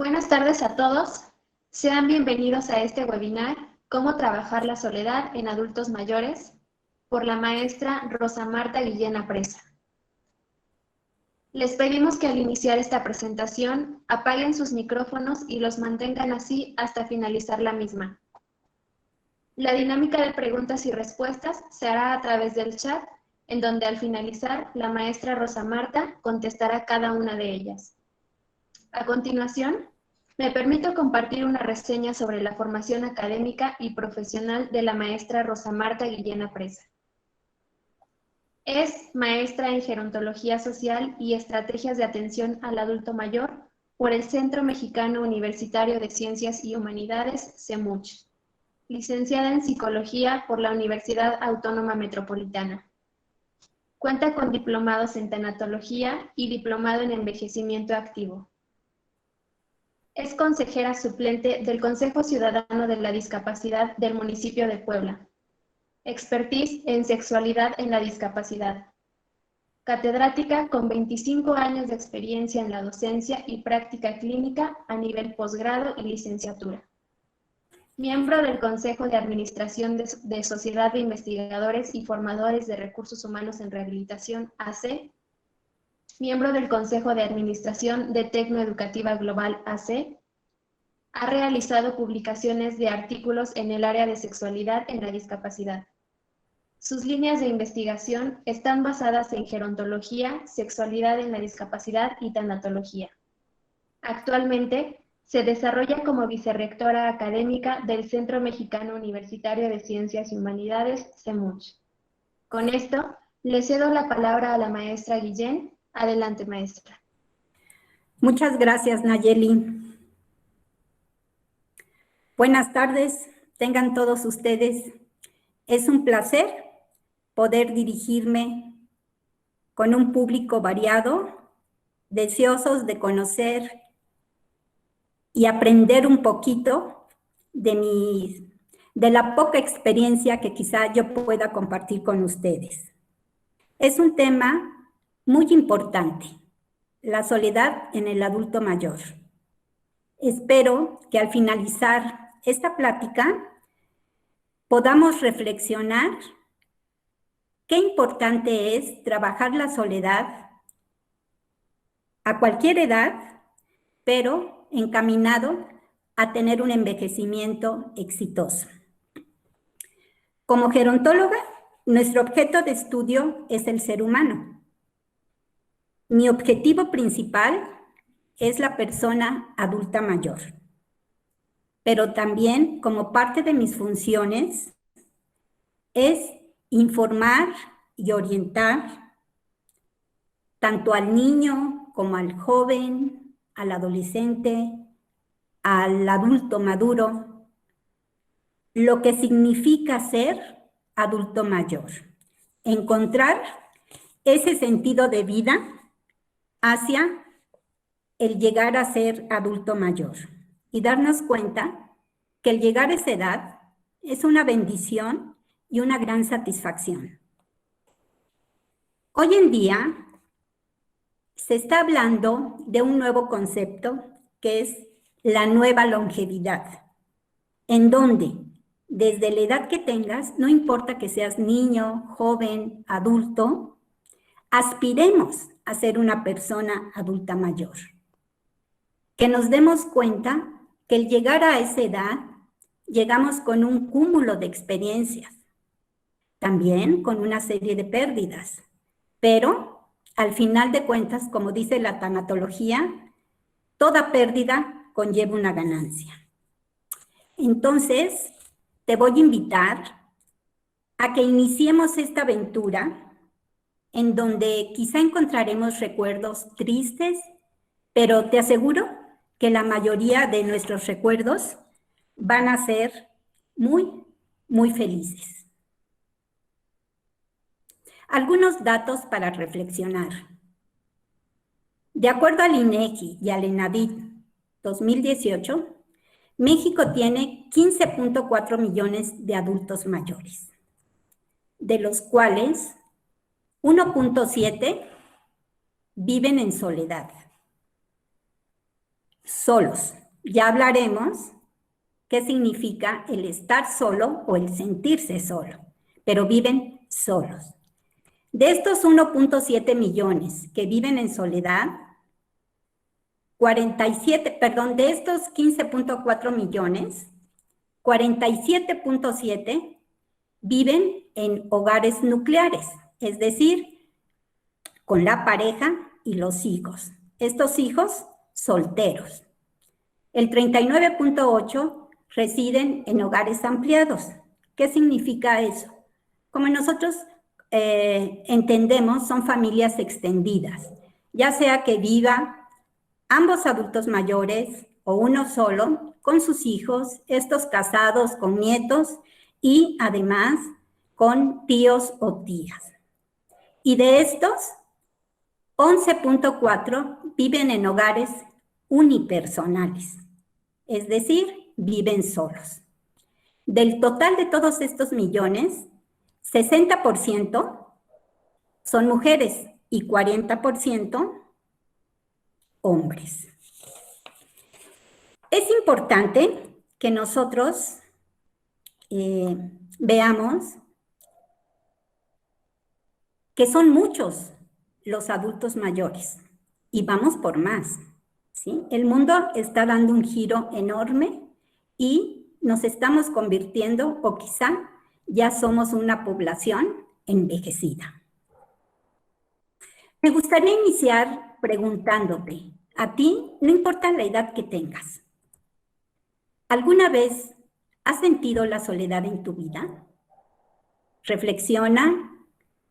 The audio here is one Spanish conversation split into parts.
Buenas tardes a todos. Sean bienvenidos a este webinar, Cómo trabajar la soledad en adultos mayores, por la maestra Rosa Marta Guillén Apresa. Les pedimos que al iniciar esta presentación apaguen sus micrófonos y los mantengan así hasta finalizar la misma. La dinámica de preguntas y respuestas se hará a través del chat, en donde al finalizar la maestra Rosa Marta contestará cada una de ellas. A continuación, me permito compartir una reseña sobre la formación académica y profesional de la maestra Rosa Marta Guillén Apresa. Es maestra en Gerontología Social y Estrategias de Atención al Adulto Mayor por el Centro Mexicano Universitario de Ciencias y Humanidades, CEMUCH. Licenciada en Psicología por la Universidad Autónoma Metropolitana. Cuenta con diplomados en Tanatología y diplomado en Envejecimiento Activo. Es consejera suplente del Consejo Ciudadano de la Discapacidad del municipio de Puebla. Expertise en sexualidad en la discapacidad. Catedrática con 25 años de experiencia en la docencia y práctica clínica a nivel posgrado y licenciatura. Miembro del Consejo de Administración de Sociedad de Investigadores y Formadores de Recursos Humanos en Rehabilitación, AC. Miembro del Consejo de Administración de Tecnoeducativa Global, AC. Ha realizado publicaciones de artículos en el área de sexualidad en la discapacidad. Sus líneas de investigación están basadas en gerontología, sexualidad en la discapacidad y tanatología. Actualmente, se desarrolla como vicerrectora académica del Centro Mexicano Universitario de Ciencias y Humanidades, CEMUCH. Con esto, le cedo la palabra a la maestra Guillén. Adelante, maestra. Muchas gracias, Nayeli. Buenas tardes, tengan todos ustedes. Es un placer poder dirigirme con un público variado, deseosos de conocer y aprender un poquito de la poca experiencia que quizá yo pueda compartir con ustedes. Es un tema muy importante, la soledad en el adulto mayor. Espero que al finalizar esta plática podamos reflexionar qué importante es trabajar la soledad a cualquier edad, pero encaminado a tener un envejecimiento exitoso. Como gerontóloga, nuestro objeto de estudio es el ser humano. Mi objetivo principal es la persona adulta mayor. Pero también, como parte de mis funciones, es informar y orientar tanto al niño como al joven, al adolescente, al adulto maduro, lo que significa ser adulto mayor. Encontrar ese sentido de vida hacia el llegar a ser adulto mayor y darnos cuenta que el llegar a esa edad es una bendición y una gran satisfacción. Hoy en día se está hablando de un nuevo concepto que es la nueva longevidad, en donde desde la edad que tengas, no importa que seas niño, joven, adulto, aspiremos a ser una persona adulta mayor. Que nos demos cuenta que al llegar a esa edad, llegamos con un cúmulo de experiencias, también con una serie de pérdidas, pero al final de cuentas, como dice la tanatología, toda pérdida conlleva una ganancia. Entonces, te voy a invitar a que iniciemos esta aventura en donde quizá encontraremos recuerdos tristes, pero te aseguro que la mayoría de nuestros recuerdos van a ser muy, muy felices. Algunos datos para reflexionar. De acuerdo al INEGI y al ENADIT 2018, México tiene 15.4 millones de adultos mayores, de los cuales 1.7 viven en soledad. solos. Ya hablaremos qué significa el estar solo o el sentirse solo, pero viven solos. De estos 1.7 millones que viven en soledad, de estos 15.4 millones, 47.7 viven en hogares nucleares, es decir, con la pareja y los hijos. Estos hijos solteros. El 39.8 residen en hogares ampliados. ¿Qué significa eso? Como nosotros entendemos, son familias extendidas, ya sea que vivan ambos adultos mayores o uno solo con sus hijos, estos casados con nietos y además con tíos o tías. Y de estos, 11.4 viven en hogares unipersonales, es decir, viven solos. Del total de todos estos millones, 60% son mujeres y 40% hombres. Es importante que nosotros veamos que son muchos los adultos mayores y vamos por más, ¿sí? El mundo está dando un giro enorme y nos estamos convirtiendo, o quizá ya somos una población envejecida. Me gustaría iniciar preguntándote, a ti, no importa la edad que tengas, ¿alguna vez has sentido la soledad en tu vida? Reflexiona,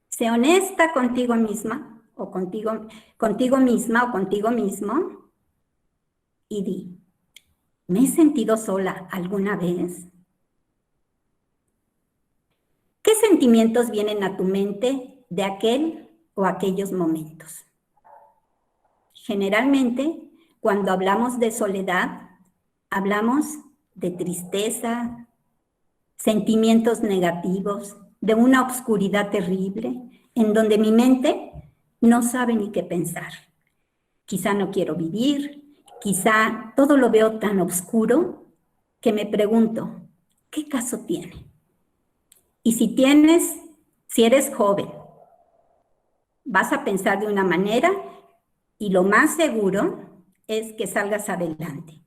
sé honesta contigo misma o contigo misma o contigo mismo y di, ¿me he sentido sola alguna vez? ¿Qué sentimientos vienen a tu mente de aquel o aquellos momentos? Generalmente, cuando hablamos de soledad, hablamos de tristeza, sentimientos negativos, de una oscuridad terrible, en donde mi mente no sabe ni qué pensar. Quizá no quiero vivir, quizá todo lo veo tan oscuro que me pregunto, ¿qué caso tiene? Y si eres joven, vas a pensar de una manera y lo más seguro es que salgas adelante.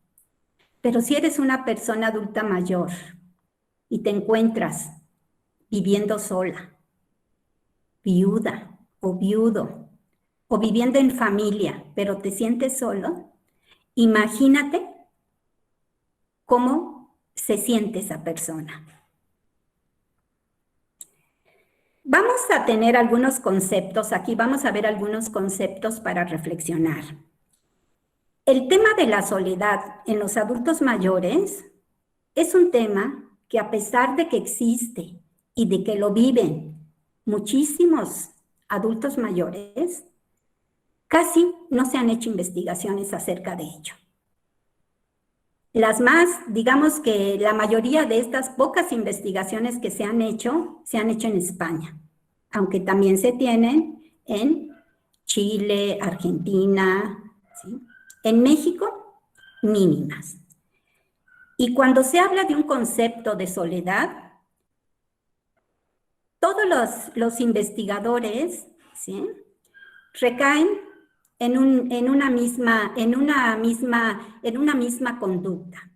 Pero si eres una persona adulta mayor y te encuentras viviendo sola, viuda o viudo, o viviendo en familia, pero te sientes solo, imagínate cómo se siente esa persona. Vamos a tener algunos conceptos, aquí vamos a ver algunos conceptos para reflexionar. El tema de la soledad en los adultos mayores es un tema que, a pesar de que existe y de que lo viven muchísimos adultos mayores, casi no se han hecho investigaciones acerca de ello. Digamos que la mayoría de estas pocas investigaciones que se han hecho en España, aunque también se tienen en Chile, Argentina, ¿sí? En México, mínimas. Y cuando se habla de un concepto de soledad, todos los investigadores, ¿sí?, recaen en una misma conducta,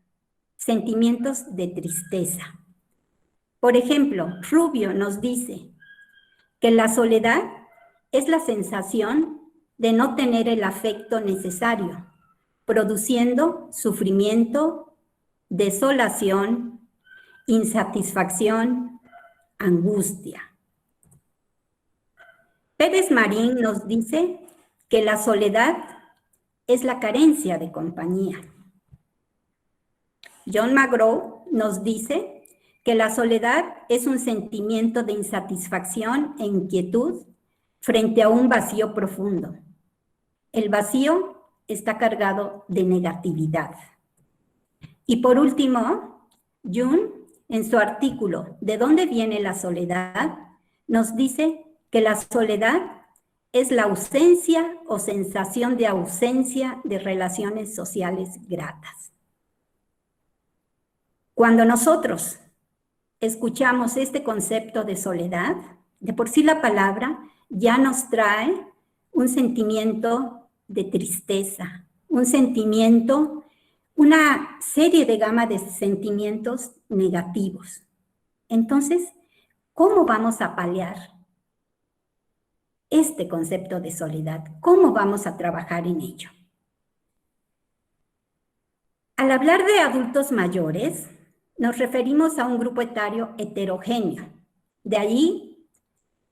sentimientos de tristeza. Por ejemplo, Rubio nos dice que la soledad es la sensación de no tener el afecto necesario, produciendo sufrimiento, desolación, insatisfacción, angustia. Pérez Marín nos dice que la soledad es la carencia de compañía. John McGraw nos dice que la soledad es un sentimiento de insatisfacción e inquietud frente a un vacío profundo. El vacío está cargado de negatividad. Y por último, Jung, en su artículo ¿De dónde viene la soledad?, nos dice que la soledad es la ausencia o sensación de ausencia de relaciones sociales gratas. Cuando nosotros escuchamos este concepto de soledad, de por sí la palabra ya nos trae un sentimiento de tristeza, un sentimiento, una serie de gama de sentimientos negativos. Entonces, ¿cómo vamos a paliar este concepto de soledad? ¿Cómo vamos a trabajar en ello? Al hablar de adultos mayores, nos referimos a un grupo etario heterogéneo. De ahí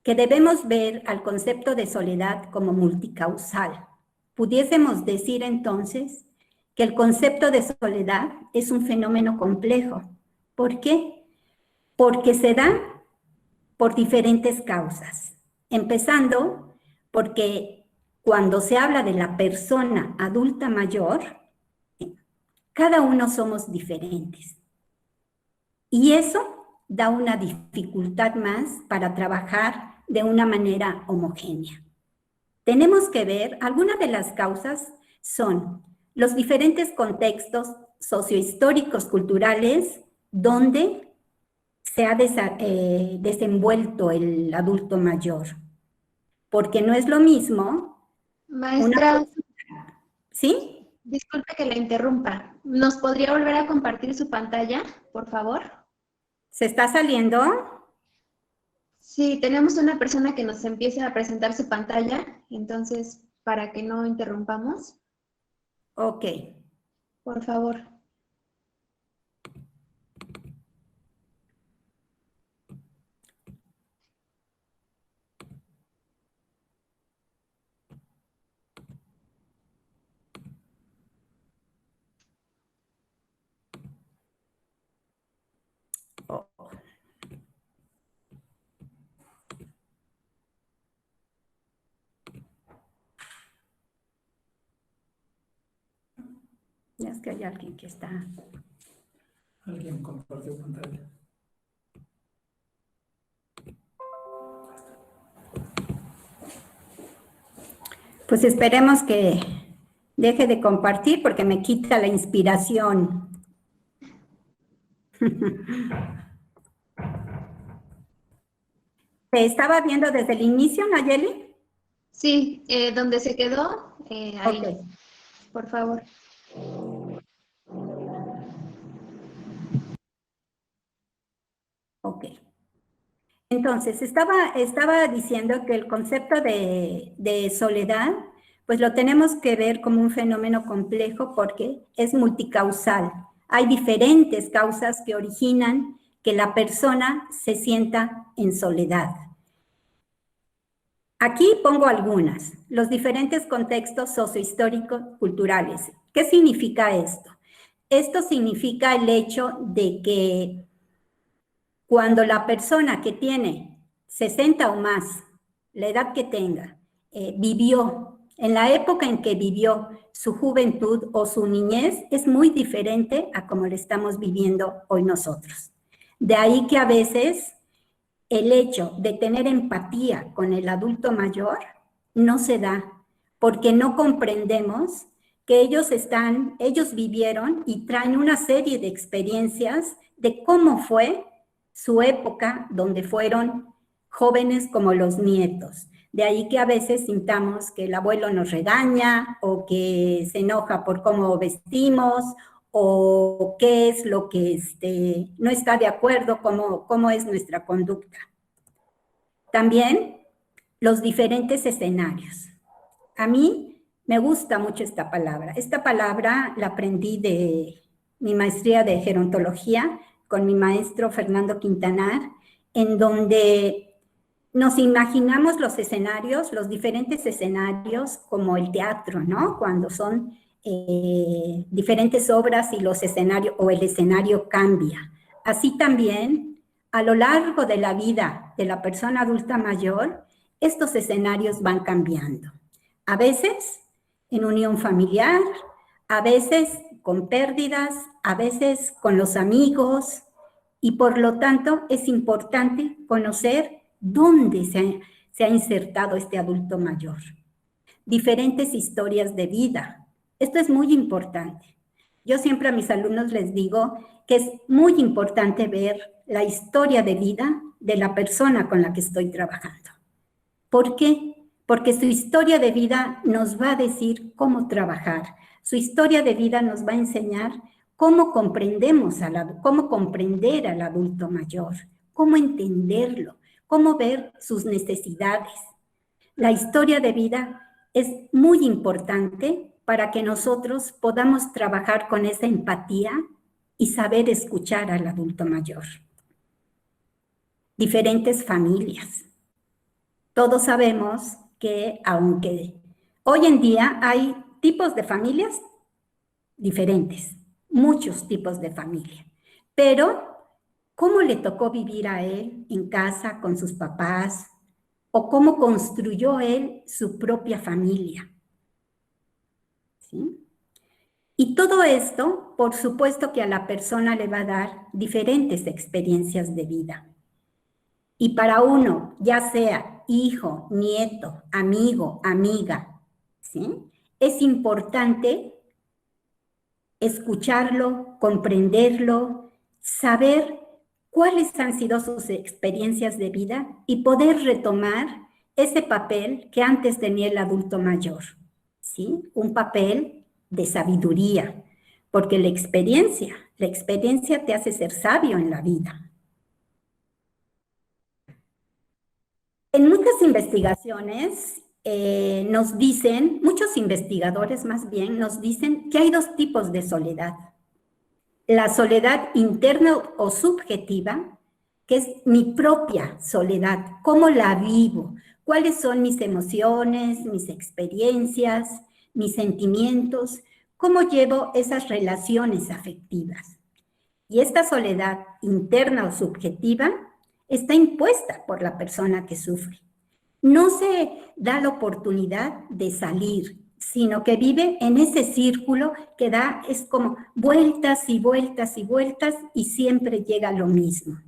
que debemos ver al concepto de soledad como multicausal. Pudiésemos decir entonces que el concepto de soledad es un fenómeno complejo. ¿Por qué? Porque se da por diferentes causas. Empezando porque cuando se habla de la persona adulta mayor, cada uno somos diferentes. Y eso da una dificultad más para trabajar de una manera homogénea. Tenemos que ver, algunas de las causas son los diferentes contextos sociohistóricos, culturales, donde se ha desenvuelto el adulto mayor. Porque no es lo mismo... Maestra, ¿sí? Disculpe que la interrumpa. ¿Nos podría volver a compartir su pantalla, por favor? ¿Se está saliendo? Sí, tenemos una persona que nos empiece a presentar su pantalla, entonces, para que no interrumpamos. Ok. Por favor. Oh. Es que hay alguien que está... Alguien compartió pantalla. Pues esperemos que deje de compartir porque me quita la inspiración. ¿Te estaba viendo desde el inicio, Nayeli? Sí, donde se quedó, ahí. Okay. Por favor. Ok. Entonces, estaba diciendo que el concepto de soledad, pues lo tenemos que ver como un fenómeno complejo porque es multicausal. Hay diferentes causas que originan que la persona se sienta en soledad. Aquí pongo algunas, los diferentes contextos sociohistóricos culturales. ¿Qué significa esto? Esto significa el hecho de que cuando la persona que tiene 60 o más, la edad que tenga, vivió, en la época en que vivió su juventud o su niñez, es muy diferente a como lo estamos viviendo hoy nosotros. De ahí que a veces el hecho de tener empatía con el adulto mayor no se da, porque no comprendemos que ellos vivieron y traen una serie de experiencias de cómo fue su época donde fueron jóvenes como los nietos. De ahí que a veces sintamos que el abuelo nos regaña o que se enoja por cómo vestimos o qué es lo que no está de acuerdo, cómo es nuestra conducta. También los diferentes escenarios. A mí me gusta mucho esta palabra. Esta palabra la aprendí de mi maestría de gerontología con mi maestro Fernando Quintanar, en donde nos imaginamos los escenarios, los diferentes escenarios, como el teatro, ¿no? Cuando son diferentes obras y los escenarios o el escenario cambia. Así también, a lo largo de la vida de la persona adulta mayor, estos escenarios van cambiando. A veces en unión familiar, a veces con pérdidas, a veces con los amigos, y por lo tanto es importante conocer dónde se ha insertado este adulto mayor. Diferentes historias de vida. Esto es muy importante. Yo siempre a mis alumnos les digo que es muy importante ver la historia de vida de la persona con la que estoy trabajando. ¿Por qué? Porque su historia de vida nos va a decir cómo trabajar. Su historia de vida nos va a enseñar cómo cómo comprender al adulto mayor, cómo entenderlo, cómo ver sus necesidades. La historia de vida es muy importante para que nosotros podamos trabajar con esa empatía y saber escuchar al adulto mayor. Diferentes familias. Todos sabemos que aunque hoy en día hay tipos de familias diferentes, muchos tipos de familia, pero ¿cómo le tocó vivir a él en casa con sus papás? ¿O cómo construyó él su propia familia? ¿Sí? Y todo esto, por supuesto que a la persona le va a dar diferentes experiencias de vida. Y para uno, ya sea hijo, nieto, amigo, amiga, ¿sí? Es importante escucharlo, comprenderlo, saber cuáles han sido sus experiencias de vida y poder retomar ese papel que antes tenía el adulto mayor, ¿sí? Un papel de sabiduría, porque la experiencia te hace ser sabio en la vida. En muchas investigaciones nos dicen, muchos investigadores más bien, nos dicen que hay dos tipos de soledad. La soledad interna o subjetiva, que es mi propia soledad, cómo la vivo, cuáles son mis emociones, mis experiencias, mis sentimientos, cómo llevo esas relaciones afectivas. Y esta soledad interna o subjetiva está impuesta por la persona que sufre. No se da la oportunidad de salir, sino que vive en ese círculo que es como vueltas y vueltas y vueltas y siempre llega lo mismo.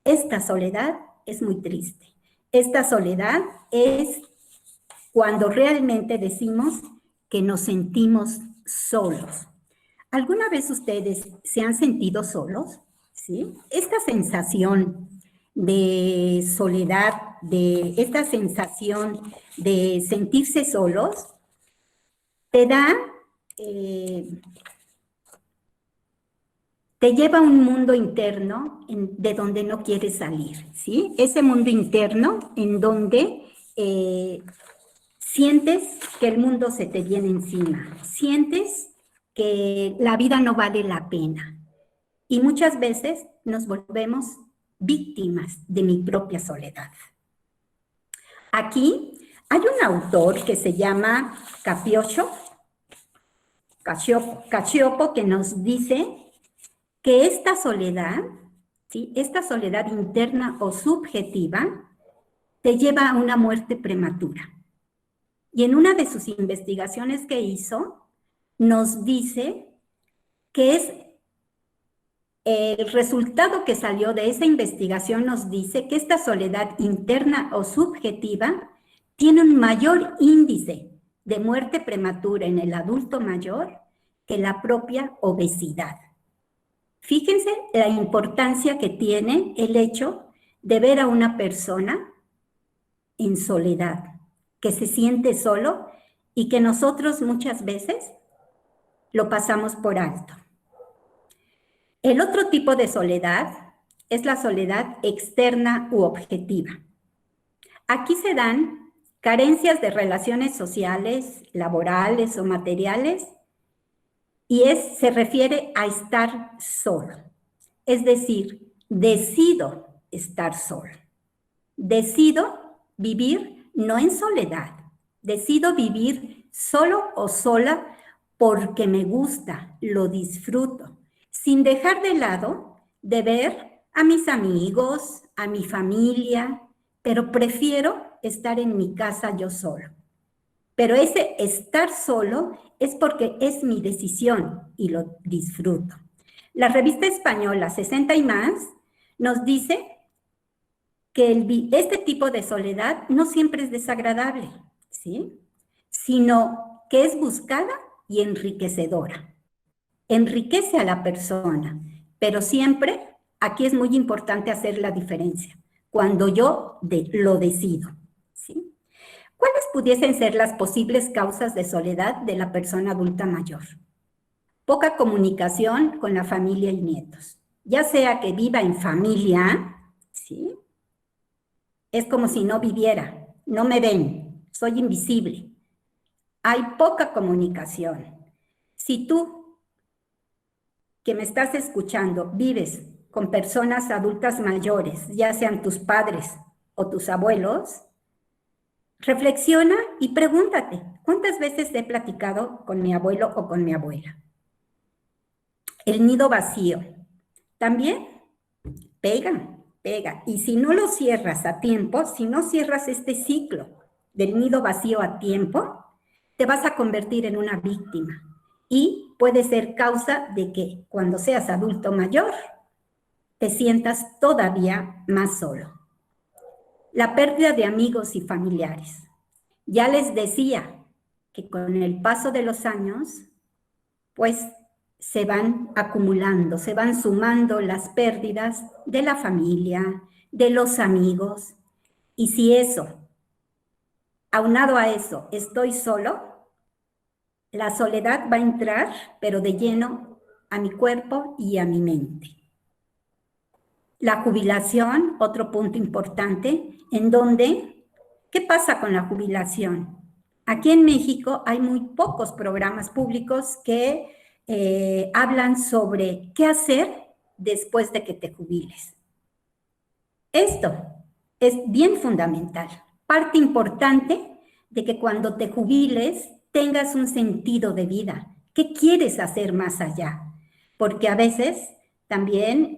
Esta soledad es muy triste. Esta soledad es cuando realmente decimos que nos sentimos solos. ¿Alguna vez ustedes se han sentido solos? ¿Sí? Esta sensación de soledad, de esta sensación de sentirse solos, te lleva a un mundo interno de donde no quieres salir, ¿sí? Ese mundo interno en donde sientes que el mundo se te viene encima, sientes que la vida no vale la pena. Y muchas veces nos volvemos víctimas de mi propia soledad. Aquí hay un autor que se llama Cacioppo, que nos dice que esta soledad, ¿sí? Esta soledad interna o subjetiva te lleva a una muerte prematura. Y en una de sus investigaciones que hizo, nos dice que es el resultado que salió de esa investigación nos dice que esta soledad interna o subjetiva tiene un mayor índice de muerte prematura en el adulto mayor que la propia obesidad. Fíjense la importancia que tiene el hecho de ver a una persona en soledad, que se siente solo y que nosotros muchas veces lo pasamos por alto. El otro tipo de soledad es la soledad externa u objetiva. Aquí se dan carencias de relaciones sociales, laborales o materiales, y se refiere a estar solo. Es decir, decido estar solo. Decido vivir no en soledad, decido vivir solo o sola porque me gusta, lo disfruto, sin dejar de lado de ver a mis amigos, a mi familia, pero prefiero estar en mi casa yo solo. Pero ese estar solo es porque es mi decisión y lo disfruto. La revista española 60 y más nos dice que este tipo de soledad no siempre es desagradable, ¿sí? Sino que es buscada y enriquecedora. Enriquece a la persona, pero siempre, aquí es muy importante hacer la diferencia, cuando yo lo decido, ¿sí? ¿Cuáles pudiesen ser las posibles causas de soledad de la persona adulta mayor? Poca comunicación con la familia y nietos, ya sea que viva en familia, ¿sí? Es como si no viviera, no me ven, soy invisible. Hay poca comunicación. Si tú, que me estás escuchando, vives con personas adultas mayores, ya sean tus padres o tus abuelos, reflexiona y pregúntate, ¿cuántas veces he platicado con mi abuelo o con mi abuela? El nido vacío. También pega. Y si no lo cierras a tiempo, si no cierras este ciclo del nido vacío a tiempo, te vas a convertir en una víctima. Y puede ser causa de que cuando seas adulto mayor, te sientas todavía más solo. La pérdida de amigos y familiares. Ya les decía que con el paso de los años, pues se van acumulando, se van sumando las pérdidas de la familia, de los amigos. Y si eso, aunado a eso, estoy solo, la soledad va a entrar, pero de lleno, a mi cuerpo y a mi mente. La jubilación, otro punto importante, en donde, ¿qué pasa con la jubilación? Aquí en México hay muy pocos programas públicos que hablan sobre qué hacer después de que te jubiles. Esto es bien fundamental, parte importante de que cuando te jubiles tengas un sentido de vida. ¿Qué quieres hacer más allá? Porque a veces también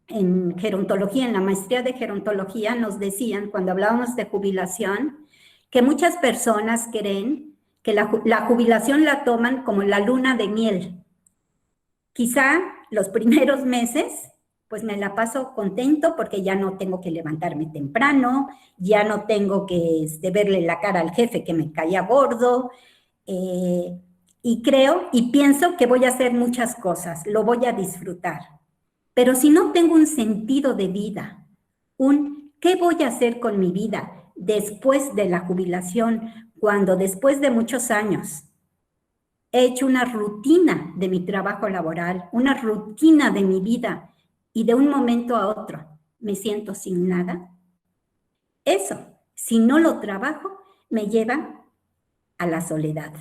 en gerontología, en la maestría de gerontología, nos decían, cuando hablábamos de jubilación, que muchas personas creen que la jubilación la toman como la luna de miel. Quizá los primeros meses, pues me la paso contento porque ya no tengo que levantarme temprano, ya no tengo que verle la cara al jefe que me caía gordo, y creo y pienso que voy a hacer muchas cosas, lo voy a disfrutar. Pero si no tengo un sentido de vida, ¿qué voy a hacer con mi vida después de la jubilación, cuando después de muchos años he hecho una rutina de mi trabajo laboral, una rutina de mi vida, y de un momento a otro me siento sin nada? Eso, si no lo trabajo, me lleva a la soledad.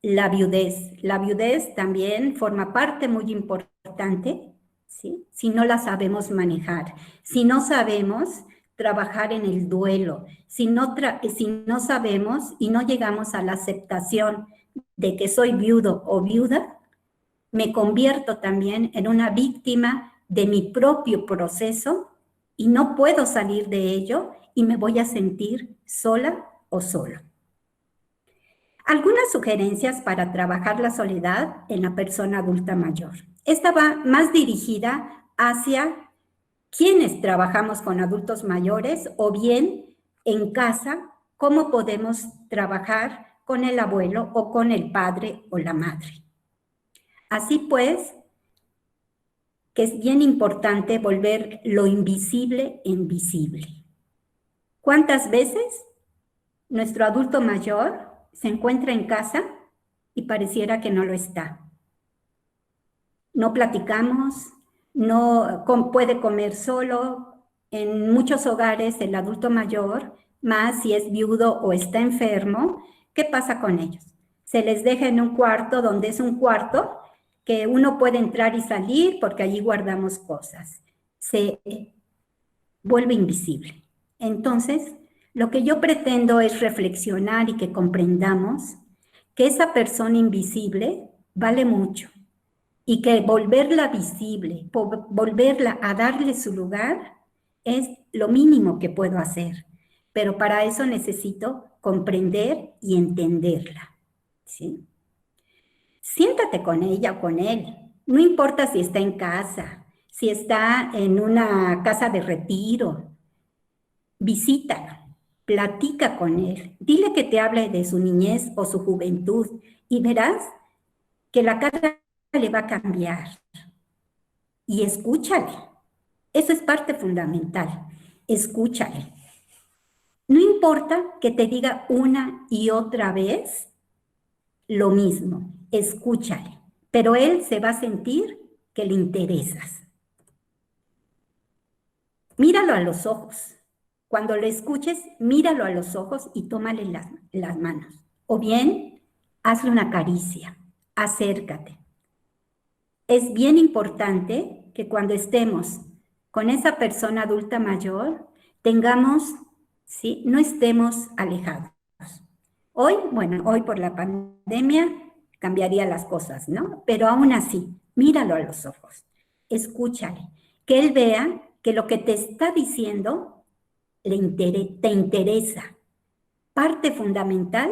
La viudez también forma parte muy importante, ¿sí? Si no la sabemos manejar, si no sabemos trabajar en el duelo, si no sabemos y no llegamos a la aceptación de que soy viudo o viuda, me convierto también en una víctima de mi propio proceso y no puedo salir de ello y me voy a sentir sola o solo. Algunas sugerencias para trabajar la soledad en la persona adulta mayor. Esta va más dirigida hacia quienes trabajamos con adultos mayores o bien en casa, cómo podemos trabajar con el abuelo o con el padre o la madre. Así pues, que es bien importante volver lo invisible en visible. ¿Cuántas veces nuestro adulto mayor se encuentra en casa y pareciera que no lo está? No platicamos, no puede comer solo. En muchos hogares el adulto mayor, más si es viudo o está enfermo, ¿qué pasa con ellos? Se les deja en un cuarto donde es un cuarto que uno puede entrar y salir porque allí guardamos cosas. Se vuelve invisible. Entonces, lo que yo pretendo es reflexionar y que comprendamos que esa persona invisible vale mucho y que volverla visible, volverla a darle su lugar es lo mínimo que puedo hacer. Pero para eso necesito comprender y entenderla, ¿sí? Siéntate con ella o con él. No importa si está en casa, si está en una casa de retiro, visítalo, platica con él, dile que te hable de su niñez o su juventud y verás que la cara le va a cambiar. Y escúchale. Eso es parte fundamental. Escúchale. No importa que te diga una y otra vez lo mismo. Escúchale. Pero él se va a sentir que le interesas. Míralo a los ojos. Cuando lo escuches, míralo a los ojos y tómale las manos. O bien, hazle una caricia. Acércate. Es bien importante que cuando estemos con esa persona adulta mayor, tengamos, ¿sí? No estemos alejados. Hoy, bueno, hoy por la pandemia cambiaría las cosas, ¿no? Pero aún así, míralo a los ojos, escúchale, que él vea que lo que te está diciendo te interesa, parte fundamental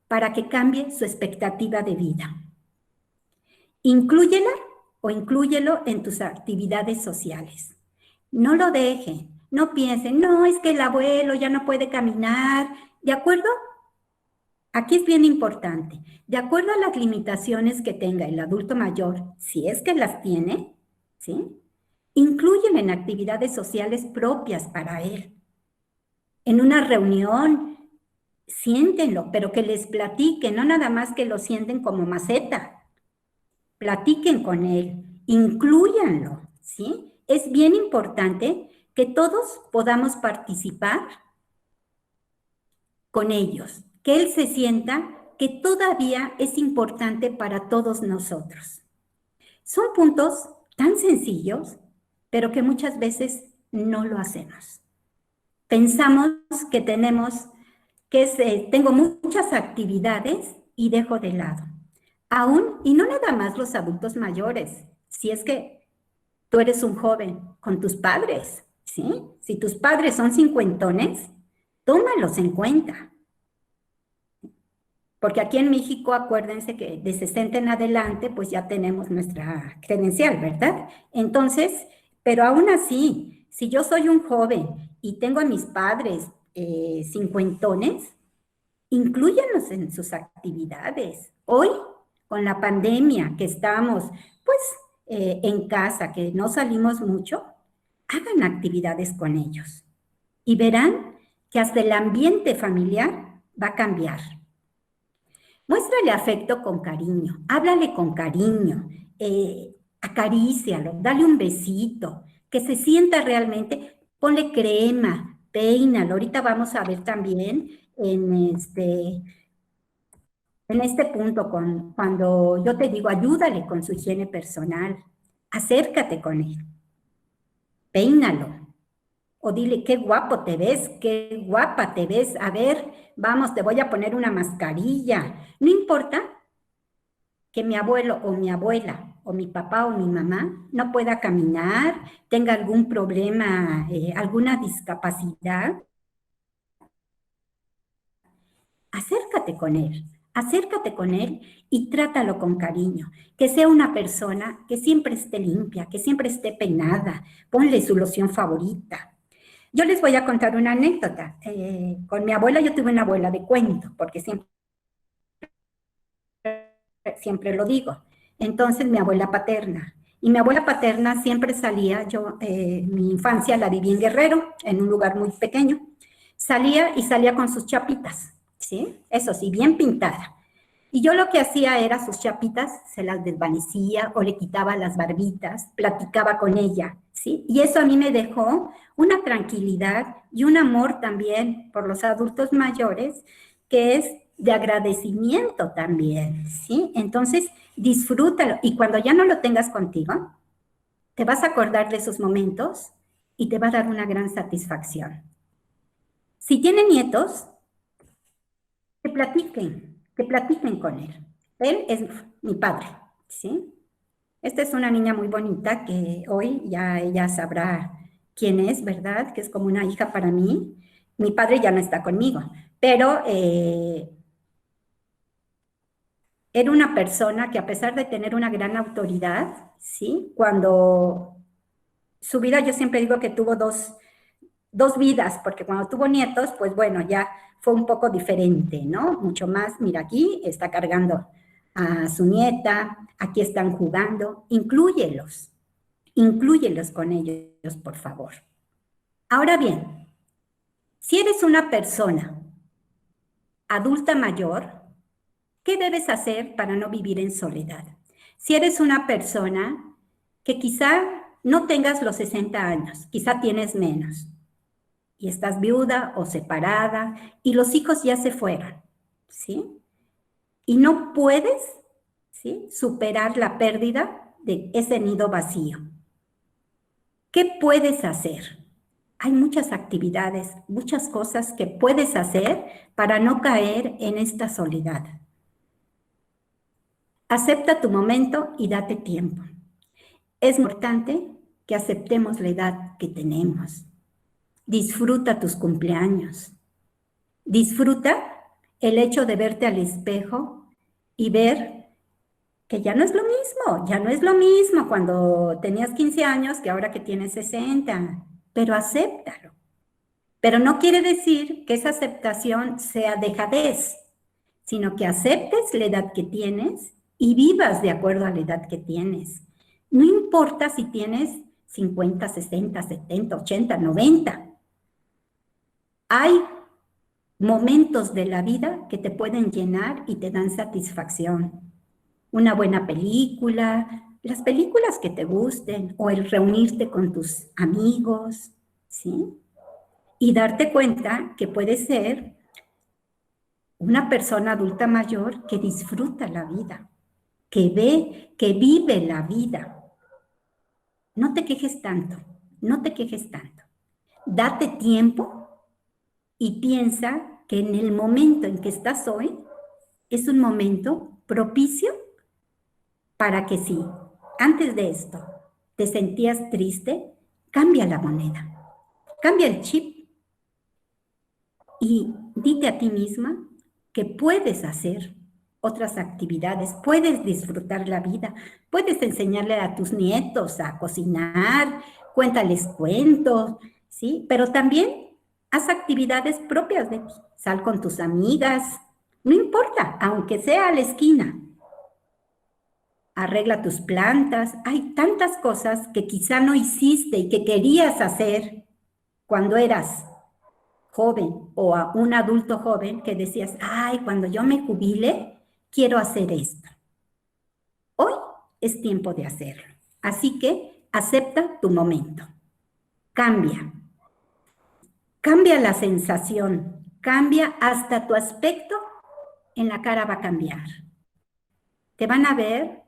para que cambie su expectativa de vida. Inclúyela o inclúyelo en tus actividades sociales. No lo deje, no piense, no, es que el abuelo ya no puede caminar, ¿de acuerdo? Aquí es bien importante, de acuerdo a las limitaciones que tenga el adulto mayor, si es que las tiene, ¿sí? Inclúyelo en actividades sociales propias para él. En una reunión, siéntenlo, pero que les platiquen, no nada más que lo sienten como maceta. Platiquen con él, inclúyanlo, ¿sí? Es bien importante que todos podamos participar con ellos, que él se sienta que todavía es importante para todos nosotros. Son puntos tan sencillos, pero que muchas veces no lo hacemos. Pensamos que tengo muchas actividades y dejo de lado. Aún, y no nada más los adultos mayores, si es que tú eres un joven con tus padres, ¿sí? Si tus padres son cincuentones, tómalos en cuenta. Porque aquí en México, acuérdense que de 60 en adelante, pues ya tenemos nuestra credencial, ¿verdad? Entonces, pero aún así, si yo soy un joven y tengo a mis padres cincuentones, inclúyanlos en sus actividades. Hoy, con la pandemia que estamos, pues, en casa, que no salimos mucho, hagan actividades con ellos y verán que hasta el ambiente familiar va a cambiar. Muéstrale afecto con cariño, háblale con cariño, acarícialo, dale un besito, que se sienta realmente, ponle crema, peínalo. Ahorita vamos a ver también en este punto, cuando yo te digo, ayúdale con su higiene personal, acércate con él, peínalo. O dile, qué guapo te ves, qué guapa te ves. A ver, vamos, te voy a poner una mascarilla. No importa que mi abuelo o mi abuela o mi papá o mi mamá no pueda caminar, tenga algún problema, alguna discapacidad. Acércate con él y trátalo con cariño. Que sea una persona que siempre esté limpia, que siempre esté peinada. Ponle su loción favorita. Yo les voy a contar una anécdota. Con mi abuela, yo tuve una abuela de cuento, porque siempre lo digo. Entonces, mi abuela paterna. Y mi abuela paterna siempre salía, mi infancia la viví en Guerrero, en un lugar muy pequeño. Salía con sus chapitas, ¿sí? Eso sí, bien pintada. Y yo lo que hacía era sus chapitas, se las desvanecía o le quitaba las barbitas, platicaba con ella, ¿sí? Y eso a mí me dejó una tranquilidad y un amor también por los adultos mayores, que es de agradecimiento también, ¿sí? Entonces, disfrútalo. Y cuando ya no lo tengas contigo, te vas a acordar de esos momentos y te va a dar una gran satisfacción. Si tienen nietos, que platiquen con él. Él es mi padre, ¿sí? Esta es una niña muy bonita que hoy ya ella sabrá quién es, ¿verdad? Que es como una hija para mí. Mi padre ya no está conmigo, pero era una persona que a pesar de tener una gran autoridad, ¿sí? Cuando su vida, yo siempre digo que tuvo dos vidas, porque cuando tuvo nietos, pues bueno, ya fue un poco diferente, ¿no? Mucho más, mira, aquí está cargando a su nieta, aquí están jugando, inclúyelos con ellos, por favor. Ahora bien, si eres una persona adulta mayor, ¿qué debes hacer para no vivir en soledad? Si eres una persona que quizá no tengas los 60 años, quizá tienes menos, y estás viuda o separada, y los hijos ya se fueron, ¿sí? Y no puedes, ¿sí?, superar la pérdida de ese nido vacío. ¿Qué puedes hacer? Hay muchas actividades, muchas cosas que puedes hacer para no caer en esta soledad. Acepta tu momento y date tiempo. Es importante que aceptemos la edad que tenemos. Disfruta tus cumpleaños. Disfruta el hecho de verte al espejo y ver que ya no es lo mismo cuando tenías 15 años que ahora que tienes 60, pero acéptalo. Pero no quiere decir que esa aceptación sea dejadez, sino que aceptes la edad que tienes y vivas de acuerdo a la edad que tienes. No importa si tienes 50, 60, 70, 80, 90. Hay momentos de la vida que te pueden llenar y te dan satisfacción. Una buena película, las películas que te gusten, o el reunirte con tus amigos, ¿sí? Y darte cuenta que puedes ser una persona adulta mayor que disfruta la vida, que ve, que vive la vida. No te quejes tanto, no te quejes tanto. Date tiempo y piensa que en el momento en que estás hoy es un momento propicio para que si antes de esto te sentías triste, cambia la moneda, cambia el chip y dite a ti misma que puedes hacer otras actividades, puedes disfrutar la vida, puedes enseñarle a tus nietos a cocinar, cuéntales cuentos, ¿sí? Pero también haz actividades propias de ti, sal con tus amigas, no importa, aunque sea a la esquina. Arregla tus plantas, hay tantas cosas que quizá no hiciste y que querías hacer cuando eras joven o a un adulto joven que decías, ay, cuando yo me jubile, quiero hacer esto. Hoy es tiempo de hacerlo. Así que acepta tu momento. Cambia. Cambia la sensación. Cambia hasta tu aspecto en la cara va a cambiar. Te van a ver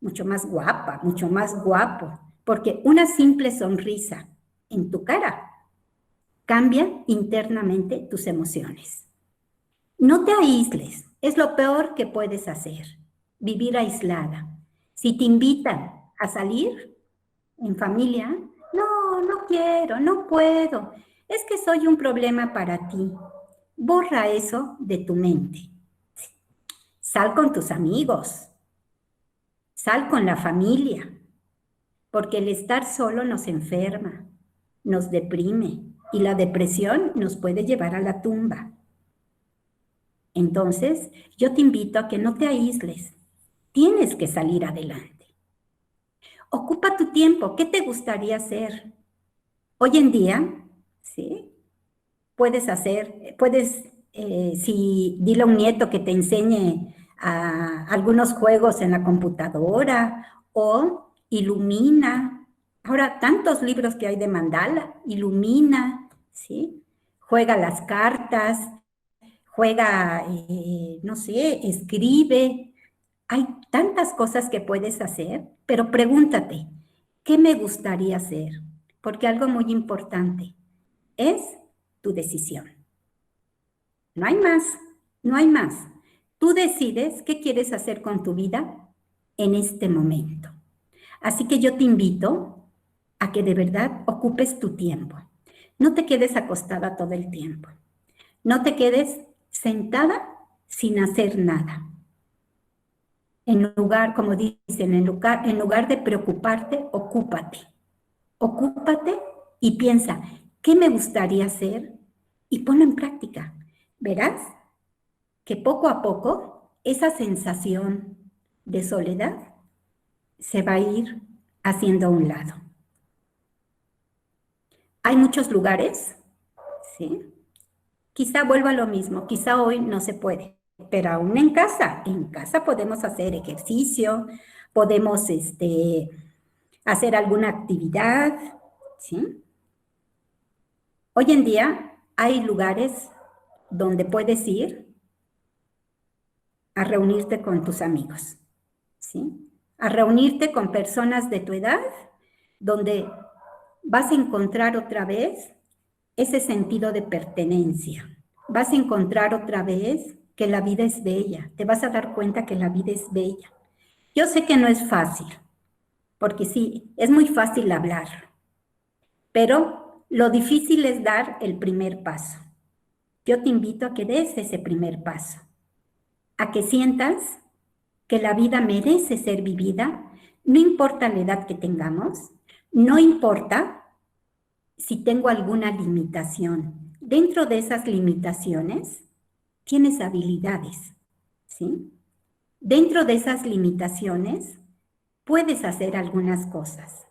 mucho más guapa, mucho más guapo, porque una simple sonrisa en tu cara cambia internamente tus emociones. No te aísles, es lo peor que puedes hacer, vivir aislada. Si te invitan a salir en familia, no quiero, no puedo, es que soy un problema para ti. Borra eso de tu mente. Sal con tus amigos, sal con la familia, porque el estar solo nos enferma, nos deprime y la depresión nos puede llevar a la tumba. Entonces, yo te invito a que no te aísles. Tienes que salir adelante. Ocupa tu tiempo. ¿Qué te gustaría hacer? Hoy en día, ¿sí? Puedes hacer, dile a un nieto que te enseñe algunos juegos en la computadora o ilumina. Ahora, tantos libros que hay de mandala, ilumina, ¿sí? Juega las cartas, juega, no sé, escribe. Hay tantas cosas que puedes hacer, pero pregúntate, ¿qué me gustaría hacer? Porque algo muy importante es tu decisión. No hay más, no hay más. Tú decides qué quieres hacer con tu vida en este momento. Así que yo te invito a que de verdad ocupes tu tiempo. No te quedes acostada todo el tiempo. No te quedes sentada sin hacer nada. En lugar, como dicen, en lugar de preocuparte, ocúpate. Ocúpate y piensa, ¿qué me gustaría hacer? Y ponlo en práctica. Verás que poco a poco esa sensación de soledad se va a ir haciendo a un lado. Hay muchos lugares, ¿sí? Quizá vuelva a lo mismo, quizá hoy no se puede, pero aún en casa podemos hacer ejercicio, podemos hacer alguna actividad, ¿sí? Hoy en día hay lugares donde puedes ir a reunirte con tus amigos, ¿sí? A reunirte con personas de tu edad, donde vas a encontrar otra vez ese sentido de pertenencia. Vas a encontrar otra vez que la vida es bella. Te vas a dar cuenta que la vida es bella. Yo sé que no es fácil, porque sí, es muy fácil hablar, pero lo difícil es dar el primer paso. Yo te invito a que des ese primer paso, a que sientas que la vida merece ser vivida, no importa la edad que tengamos, no importa si tengo alguna limitación. Dentro de esas limitaciones, tienes habilidades, ¿sí? Dentro de esas limitaciones, puedes hacer algunas cosas,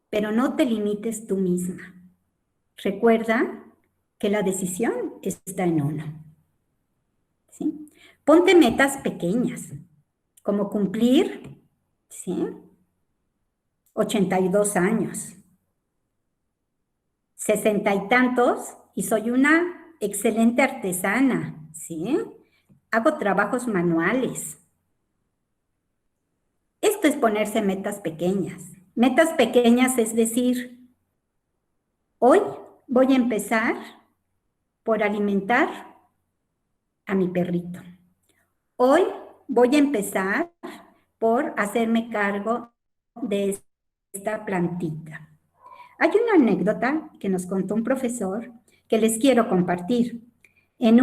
pero no te limites tú misma. Recuerda que la decisión está en uno, ¿sí? Ponte metas pequeñas, como cumplir, ¿sí? 82 años, 60 y tantos, y soy una excelente artesana, ¿sí? Hago trabajos manuales. Esto es ponerse metas pequeñas. Metas pequeñas es decir, hoy voy a empezar por alimentar a mi perrito. Hoy voy a empezar por hacerme cargo de esta plantita. Hay una anécdota que nos contó un profesor que les quiero compartir. En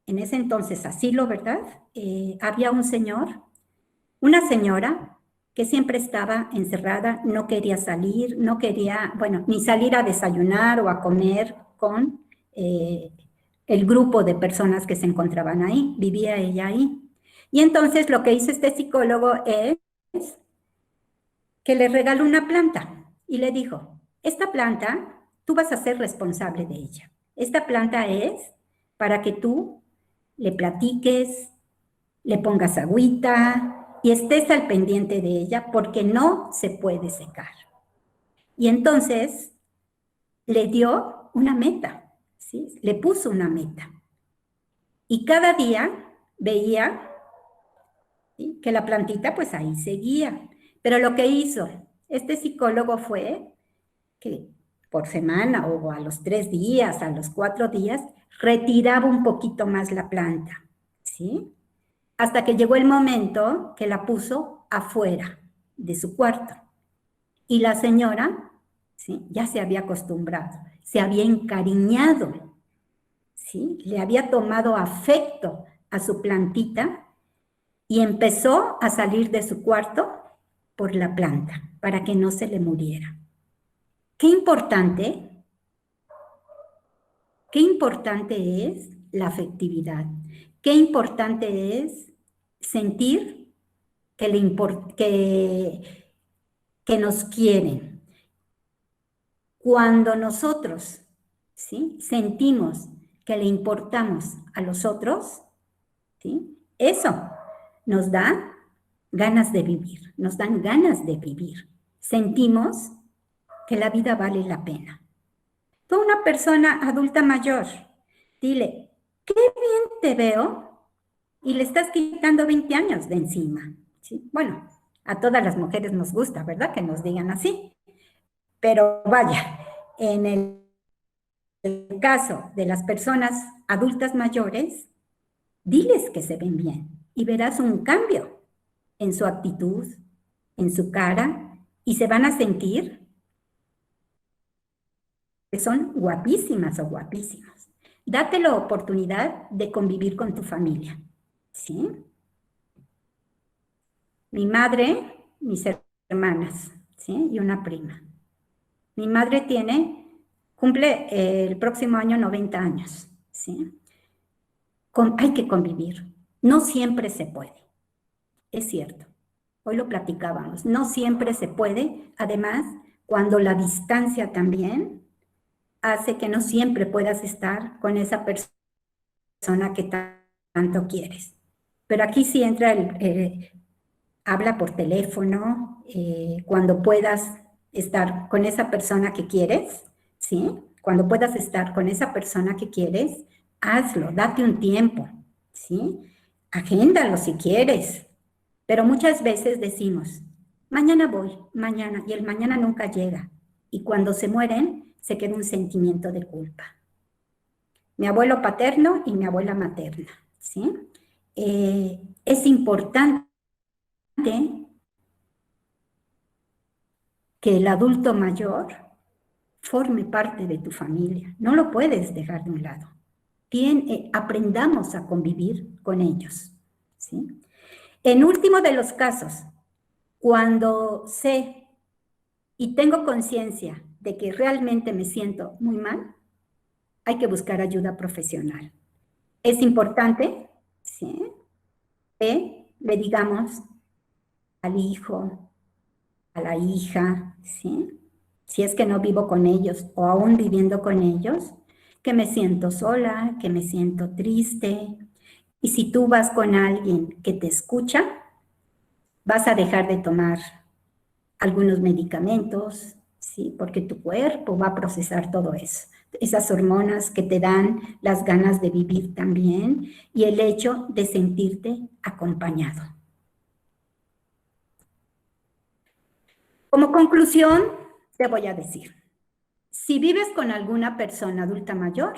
ese entonces asilo, ¿verdad? Había un señor, una señora que siempre estaba encerrada, no quería salir, no quería, bueno, ni salir a desayunar o a comer con el grupo de personas que se encontraban ahí, vivía ella ahí. Y entonces lo que hizo este psicólogo es que le regaló una planta y le dijo, esta planta, tú vas a ser responsable de ella. Esta planta es para que tú le platiques, le pongas agüita y estés al pendiente de ella porque no se puede secar. Y entonces le dio una meta, ¿sí? Le puso una meta. Y cada día veía, ¿sí?, que la plantita pues ahí seguía. Pero lo que hizo este psicólogo fue que por semana o a los 3 días, a los 4 días, retiraba un poquito más la planta, ¿sí? Hasta que llegó el momento que la puso afuera de su cuarto. Y la señora, ¿sí?, ya se había acostumbrado, se había encariñado, ¿sí? Le había tomado afecto a su plantita y empezó a salir de su cuarto por la planta para que no se le muriera. Qué importante es la afectividad. Qué importante es sentir que nos quieren. Cuando nosotros, ¿sí?, sentimos que le importamos a los otros, ¿sí?, eso nos da ganas de vivir, nos dan ganas de vivir. Sentimos que la vida vale la pena. Tú, una persona adulta mayor, dile, qué bien te veo, y le estás quitando 20 años de encima, ¿sí? Bueno, a todas las mujeres nos gusta, ¿verdad?, que nos digan así. Pero vaya, en el caso de las personas adultas mayores, diles que se ven bien y verás un cambio en su actitud, en su cara, y se van a sentir que son guapísimas o guapísimos. Date la oportunidad de convivir con tu familia, ¿sí? Mi madre, mis hermanas, ¿sí? Y una prima. Mi madre cumple el próximo año 90 años, ¿sí? Hay que convivir. No siempre se puede, es cierto. Hoy lo platicábamos, no siempre se puede. Además, cuando la distancia también hace que no siempre puedas estar con esa persona que tanto quieres. Pero aquí sí entra habla por teléfono, cuando puedas estar con esa persona que quieres, ¿sí? Cuando puedas estar con esa persona que quieres, hazlo, date un tiempo, ¿sí? Agéndalo si quieres. Pero muchas veces decimos, mañana voy, mañana, y el mañana nunca llega. Y cuando se mueren, se queda un sentimiento de culpa. Mi abuelo paterno y mi abuela materna, ¿sí? Es importante que el adulto mayor forme parte de tu familia. No lo puedes dejar de un lado. Aprendamos a convivir con ellos, ¿sí? En último de los casos, cuando sé y tengo conciencia de que realmente me siento muy mal, hay que buscar ayuda profesional. Es importante, ¿sí?, que le digamos al hijo, a la hija, ¿sí?, si es que no vivo con ellos o aún viviendo con ellos, que me siento sola, que me siento triste. Y si tú vas con alguien que te escucha, vas a dejar de tomar algunos medicamentos, ¿sí?, porque tu cuerpo va a procesar todo eso. Esas hormonas que te dan las ganas de vivir también y el hecho de sentirte acompañado. Como conclusión, te voy a decir, si vives con alguna persona adulta mayor,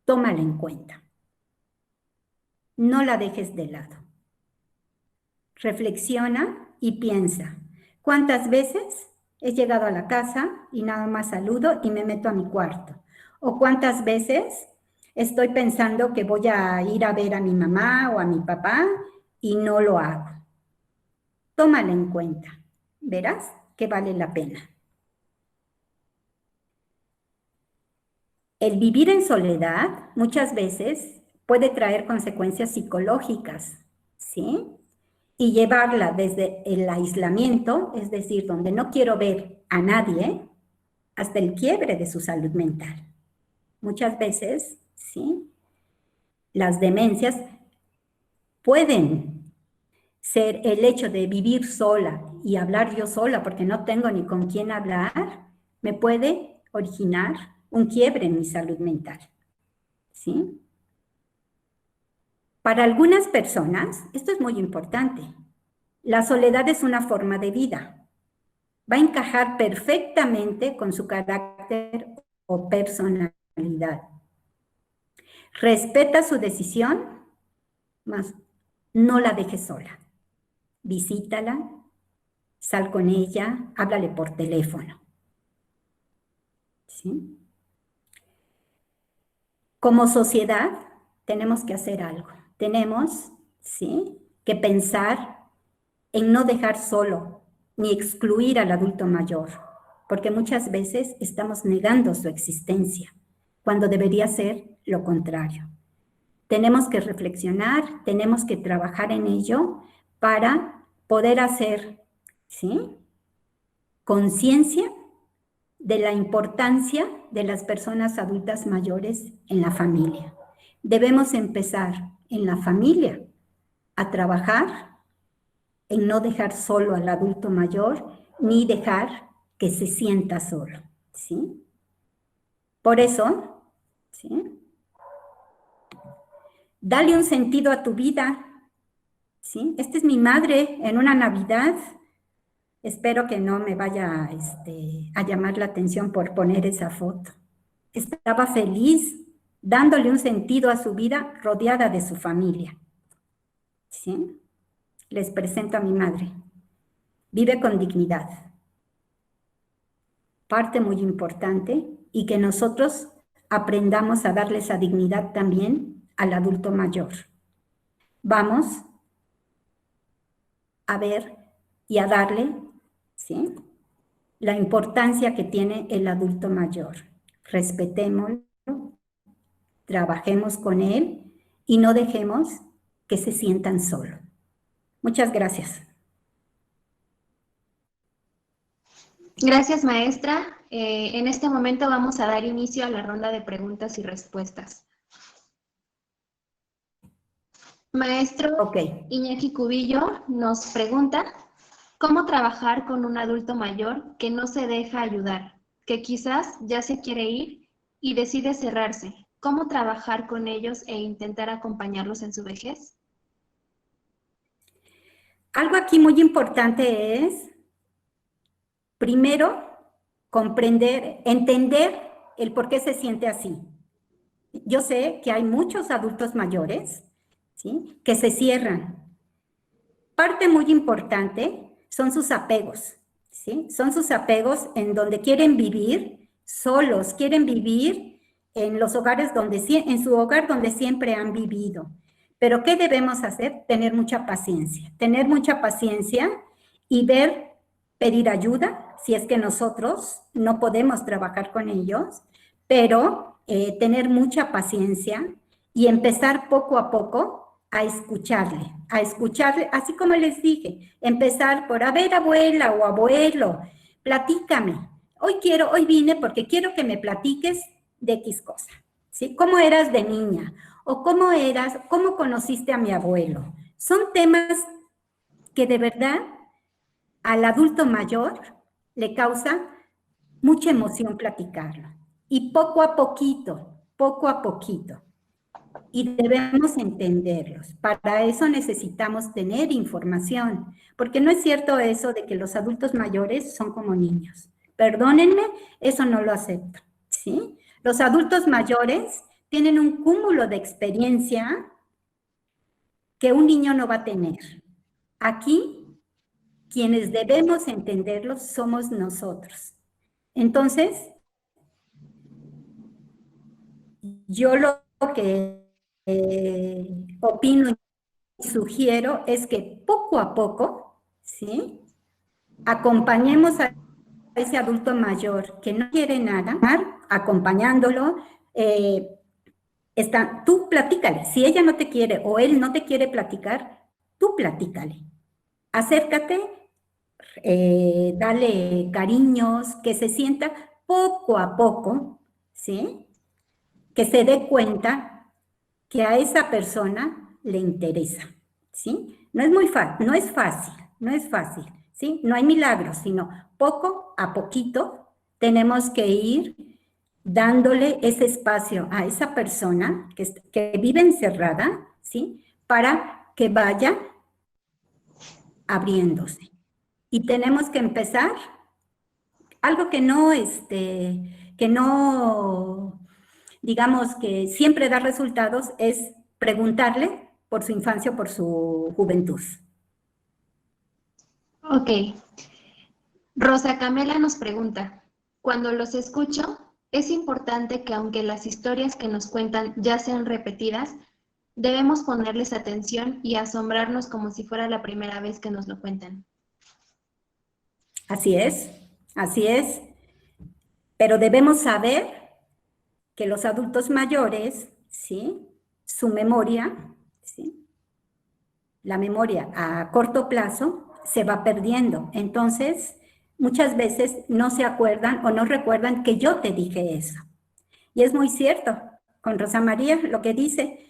tómala en cuenta. No la dejes de lado. Reflexiona y piensa, ¿cuántas veces he llegado a la casa y nada más saludo y me meto a mi cuarto? ¿O cuántas veces estoy pensando que voy a ir a ver a mi mamá o a mi papá y no lo hago? Tómala en cuenta. Verás que vale la pena. El vivir en soledad muchas veces puede traer consecuencias psicológicas, ¿sí? Y llevarla desde el aislamiento, es decir, donde no quiero ver a nadie, hasta el quiebre de su salud mental. Muchas veces, ¿sí?, las demencias pueden ser el hecho de vivir sola y hablar yo sola porque no tengo ni con quién hablar, me puede originar un quiebre en mi salud mental, ¿sí? Para algunas personas, esto es muy importante, la soledad es una forma de vida. Va a encajar perfectamente con su carácter o personalidad. Respeta su decisión, mas no la dejes sola. Visítala, sal con ella, háblale por teléfono. ¿Sí? Como sociedad, tenemos que hacer algo. Tenemos, ¿sí?, que pensar en no dejar solo ni excluir al adulto mayor, porque muchas veces estamos negando su existencia, cuando debería ser lo contrario. Tenemos que reflexionar, tenemos que trabajar en ello para poder hacer, ¿sí?, conciencia de la importancia de las personas adultas mayores en la familia. Debemos empezar en la familia a trabajar en no dejar solo al adulto mayor, ni dejar que se sienta solo, ¿sí? Por eso, ¿sí?, dale un sentido a tu vida, ¿sí? Esta es mi madre en una Navidad. Espero que no me vaya a llamar la atención por poner esa foto. Estaba feliz, dándole un sentido a su vida, rodeada de su familia, ¿sí? Les presento a mi madre. Vive con dignidad. Parte muy importante, y que nosotros aprendamos a darle esa dignidad también al adulto mayor. Vamos a ver y a darle ¿sí? La importancia que tiene el adulto mayor. Respetémoslo, trabajemos con él y no dejemos que se sientan solos. Muchas gracias. Gracias, maestra. En este momento vamos a dar inicio a la ronda de preguntas y respuestas. Maestro Iñaki Cubillo nos pregunta, ¿cómo trabajar con un adulto mayor que no se deja ayudar, que quizás ya se quiere ir y decide cerrarse? ¿Cómo trabajar con ellos e intentar acompañarlos en su vejez? Algo aquí muy importante es, primero, comprender, entender el por qué se siente así. Yo sé que hay muchos adultos mayores, ¿sí?, que se cierran. Parte muy importante son sus apegos, ¿sí? Son sus apegos en donde quieren vivir solos, quieren vivir en los hogares en su hogar donde siempre han vivido. Pero ¿qué debemos hacer? Tener mucha paciencia y pedir ayuda, si es que nosotros no podemos trabajar con ellos, pero tener mucha paciencia y empezar poco a poco a escucharle, así como les dije, empezar por, a ver, abuela o abuelo, platícame, hoy vine porque quiero que me platiques de X cosa, ¿sí? ¿Cómo eras de niña? O cómo conociste a mi abuelo. Son temas que de verdad al adulto mayor le causa mucha emoción platicarlo. Y poco a poquito, y debemos entenderlos. Para eso necesitamos tener información, porque no es cierto eso de que los adultos mayores son como niños. Perdónenme, eso no lo acepto, ¿sí? Los adultos mayores tienen un cúmulo de experiencia que un niño no va a tener. Aquí, quienes debemos entenderlos somos nosotros. Entonces, yo lo que opino y sugiero es que poco a poco, ¿sí?, acompañemos a ese adulto mayor que no quiere nada, acompañándolo. Tú platícale. Si ella no te quiere o él no te quiere platicar, tú platícale. Acércate, dale cariños, que se sienta poco a poco, ¿sí?, que se dé cuenta que a esa persona le interesa, ¿sí? No es fácil, ¿sí? No hay milagros, sino poco a poquito tenemos que ir dándole ese espacio a esa persona que vive encerrada, ¿sí?, para que vaya abriéndose. Y tenemos que empezar, algo que no, digamos que siempre da resultados, es preguntarle por su infancia o por su juventud. Ok. Rosa Camela nos pregunta, cuando los escucho, es importante que aunque las historias que nos cuentan ya sean repetidas, debemos ponerles atención y asombrarnos como si fuera la primera vez que nos lo cuentan. Así es. Pero debemos saber que los adultos mayores, ¿sí?, su memoria, ¿sí?, la memoria a corto plazo se va perdiendo. Entonces, muchas veces no se acuerdan o no recuerdan que yo te dije eso. Y es muy cierto, con Rosa María lo que dice,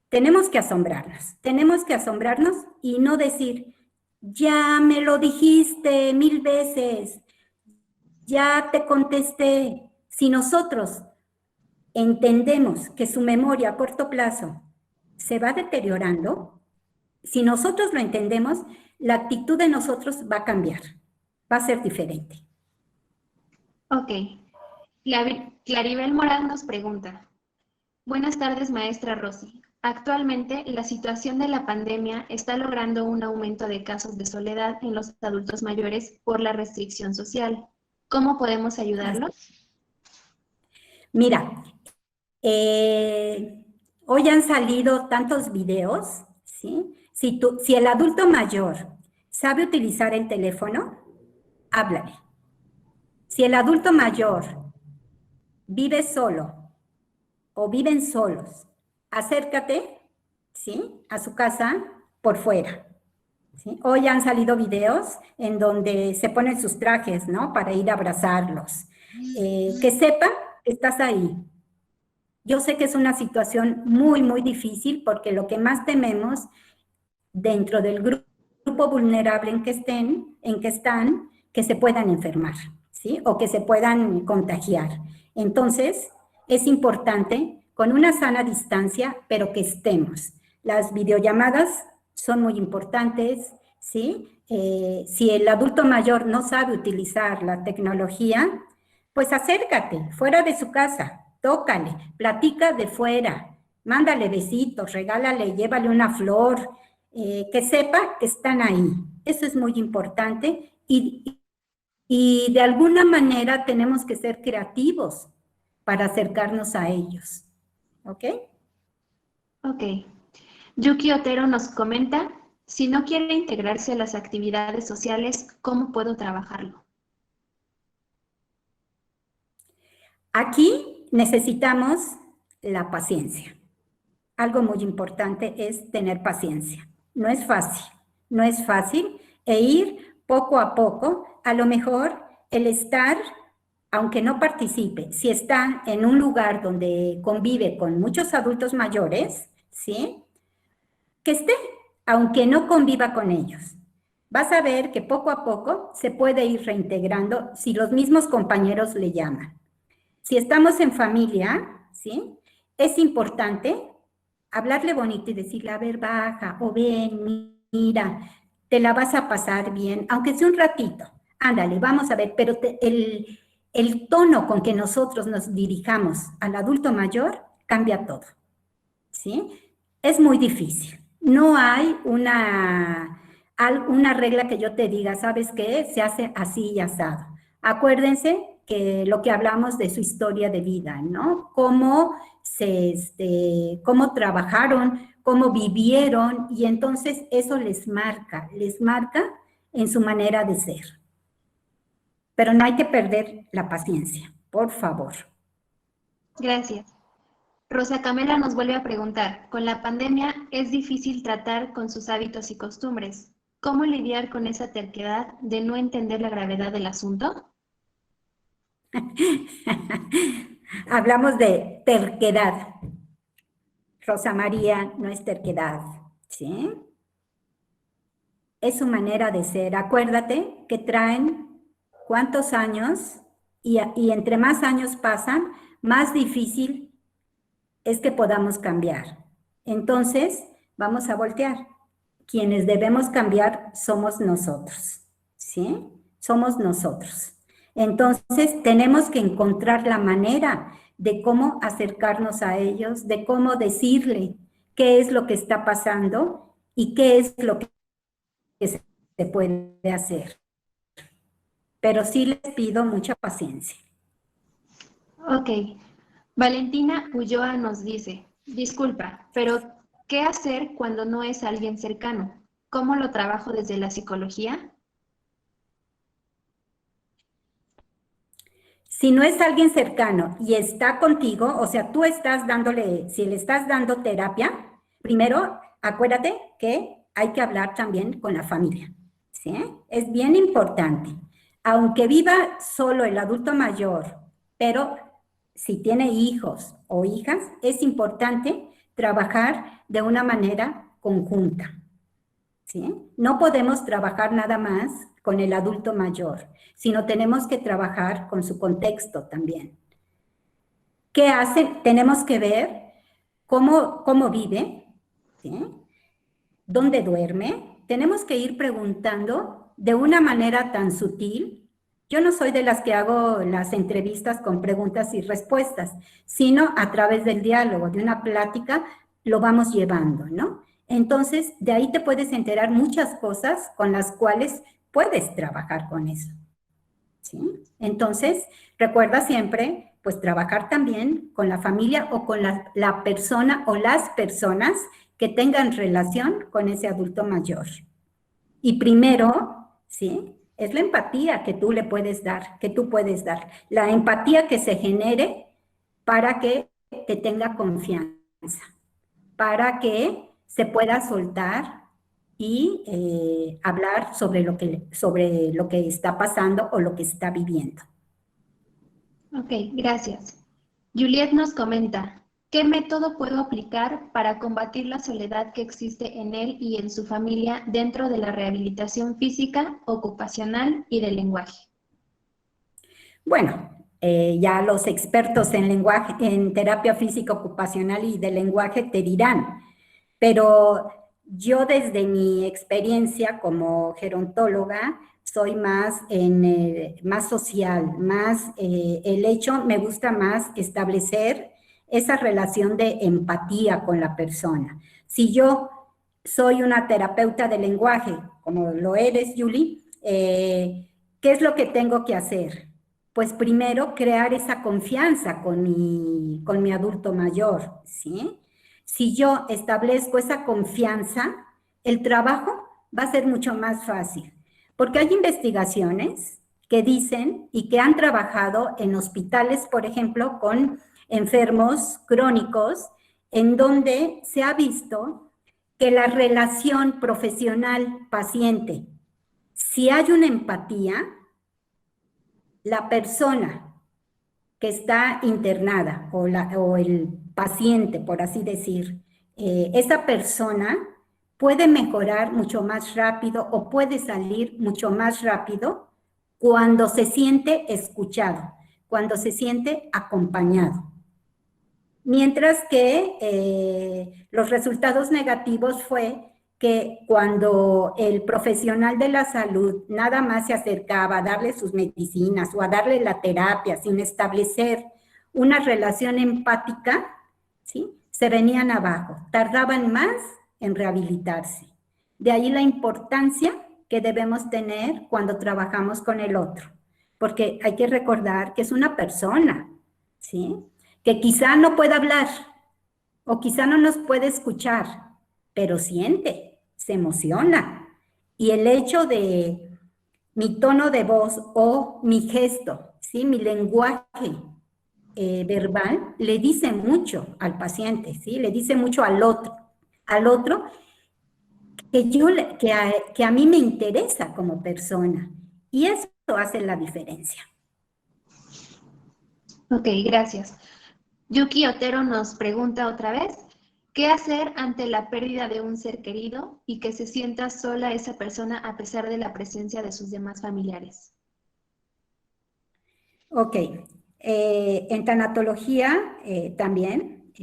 tenemos que asombrarnos y no decir, ya me lo dijiste 1000 veces, ya te contesté. Si nosotros entendemos que su memoria a corto plazo se va deteriorando, si nosotros lo entendemos, la actitud de nosotros va a cambiar, va a ser diferente. Ok. Claribel Morán nos pregunta, buenas tardes, maestra Rosy. Actualmente, la situación de la pandemia está logrando un aumento de casos de soledad en los adultos mayores por la restricción social. ¿Cómo podemos ayudarlos? Mira, hoy han salido tantos videos, ¿sí? Si el adulto mayor sabe utilizar el teléfono, háblale. Si el adulto mayor vive solo o viven solos, acércate, ¿sí?, a su casa por fuera. ¿Sí? Hoy han salido videos en donde se ponen sus trajes, ¿no?, para ir a abrazarlos. Que sepa que estás ahí. Yo sé que es una situación muy, muy difícil porque lo que más tememos dentro del grupo vulnerable en que están, que se puedan enfermar, ¿sí?, o que se puedan contagiar. Entonces, es importante con una sana distancia, pero que estemos. Las videollamadas son muy importantes, ¿sí? Si el adulto mayor no sabe utilizar la tecnología, pues acércate, fuera de su casa, tócale, platica de fuera, mándale besitos, regálale, llévale una flor, que sepa que están ahí. Eso es muy importante y de alguna manera tenemos que ser creativos para acercarnos a ellos. ¿Ok? Ok. Yuki Otero nos comenta, si no quiere integrarse a las actividades sociales, ¿cómo puedo trabajarlo? Aquí necesitamos la paciencia. Algo muy importante es tener paciencia. No es fácil e ir poco a poco. A lo mejor el estar, aunque no participe, si está en un lugar donde convive con muchos adultos mayores, ¿sí?, que esté, aunque no conviva con ellos. Vas a ver que poco a poco se puede ir reintegrando si los mismos compañeros le llaman. Si estamos en familia, ¿sí?, es importante hablarle bonito y decirle, a ver, baja, o ven, mira, te la vas a pasar bien, aunque sea un ratito, ándale, vamos a ver, pero el tono con que nosotros nos dirijamos al adulto mayor cambia todo, ¿sí? Es muy difícil. No hay una regla que yo te diga, ¿sabes qué? Se hace así y asado. Acuérdense que lo que hablamos de su historia de vida, ¿no? Cómo cómo trabajaron, cómo vivieron, y entonces eso les marca en su manera de ser. Pero no hay que perder la paciencia, por favor. Gracias. Rosa Camela nos vuelve a preguntar, con la pandemia es difícil tratar con sus hábitos y costumbres. ¿Cómo lidiar con esa terquedad de no entender la gravedad del asunto? Hablamos de terquedad. Rosa María no es terquedad, ¿sí? Es su manera de ser. Acuérdate que traen cuántos años y entre más años pasan, más difícil es que podamos cambiar. Entonces, vamos a voltear. Quienes debemos cambiar somos nosotros, ¿sí? Somos nosotros. Entonces, tenemos que encontrar la manera de cómo acercarnos a ellos, de cómo decirle qué es lo que está pasando y qué es lo que se puede hacer. Pero sí les pido mucha paciencia. Ok. Valentina Ulloa nos dice, disculpa, pero ¿qué hacer cuando no es alguien cercano? ¿Cómo lo trabajo desde la psicología? Si no es alguien cercano y está contigo, o sea, tú estás dándole, si le estás dando terapia, primero acuérdate que hay que hablar también con la familia, ¿sí? Es bien importante. Aunque viva solo el adulto mayor, pero si tiene hijos o hijas, es importante trabajar de una manera conjunta, ¿sí? No podemos trabajar nada más con el adulto mayor, sino tenemos que trabajar con su contexto también. ¿Qué hace? Tenemos que ver cómo vive, ¿sí?, dónde duerme. Tenemos que ir preguntando de una manera tan sutil. Yo no soy de las que hago las entrevistas con preguntas y respuestas, sino a través del diálogo, de una plática, lo vamos llevando, ¿no? Entonces, de ahí te puedes enterar muchas cosas con las cuales puedes trabajar con eso, ¿sí? Entonces, recuerda siempre, pues, trabajar también con la familia o con la persona o las personas que tengan relación con ese adulto mayor. Y primero, ¿sí?, es la empatía que tú le puedes dar, que tú puedes dar. La empatía que se genere para que te tenga confianza, para que se pueda soltar y hablar sobre lo que está pasando o lo que está viviendo. Ok, gracias. Juliet nos comenta, ¿qué método puedo aplicar para combatir la soledad que existe en él y en su familia dentro de la rehabilitación física, ocupacional y del lenguaje? Bueno, ya los expertos en lenguaje, en terapia física ocupacional y de lenguaje te dirán, pero yo desde mi experiencia como gerontóloga soy más más social, más el hecho, me gusta más establecer esa relación de empatía con la persona. Si yo soy una terapeuta de lenguaje, como lo eres, Julie, ¿qué es lo que tengo que hacer? Pues primero crear esa confianza con mi adulto mayor, ¿sí? Si yo establezco esa confianza, el trabajo va a ser mucho más fácil, porque hay investigaciones que dicen y que han trabajado en hospitales, por ejemplo, con enfermos crónicos, en donde se ha visto que la relación profesional-paciente, si hay una empatía, la persona que está internada o el paciente, por así decir, esa persona puede mejorar mucho más rápido o puede salir mucho más rápido cuando se siente escuchado, cuando se siente acompañado. Mientras que los resultados negativos fue que cuando el profesional de la salud nada más se acercaba a darle sus medicinas o a darle la terapia sin establecer una relación empática, ¿sí? Se venían abajo, tardaban más en rehabilitarse. De ahí la importancia que debemos tener cuando trabajamos con el otro, porque hay que recordar que es una persona, ¿sí? Que quizá no pueda hablar o quizá no nos puede escuchar, pero siente, se emociona. Y el hecho de mi tono de voz o mi gesto, ¿sí? Mi lenguaje verbal le dice mucho al paciente, ¿sí? Le dice mucho al otro que a mí me interesa como persona. Y eso hace la diferencia. Ok, gracias. Yuki Otero nos pregunta otra vez, ¿qué hacer ante la pérdida de un ser querido y que se sienta sola esa persona a pesar de la presencia de sus demás familiares? Ok, en tanatología también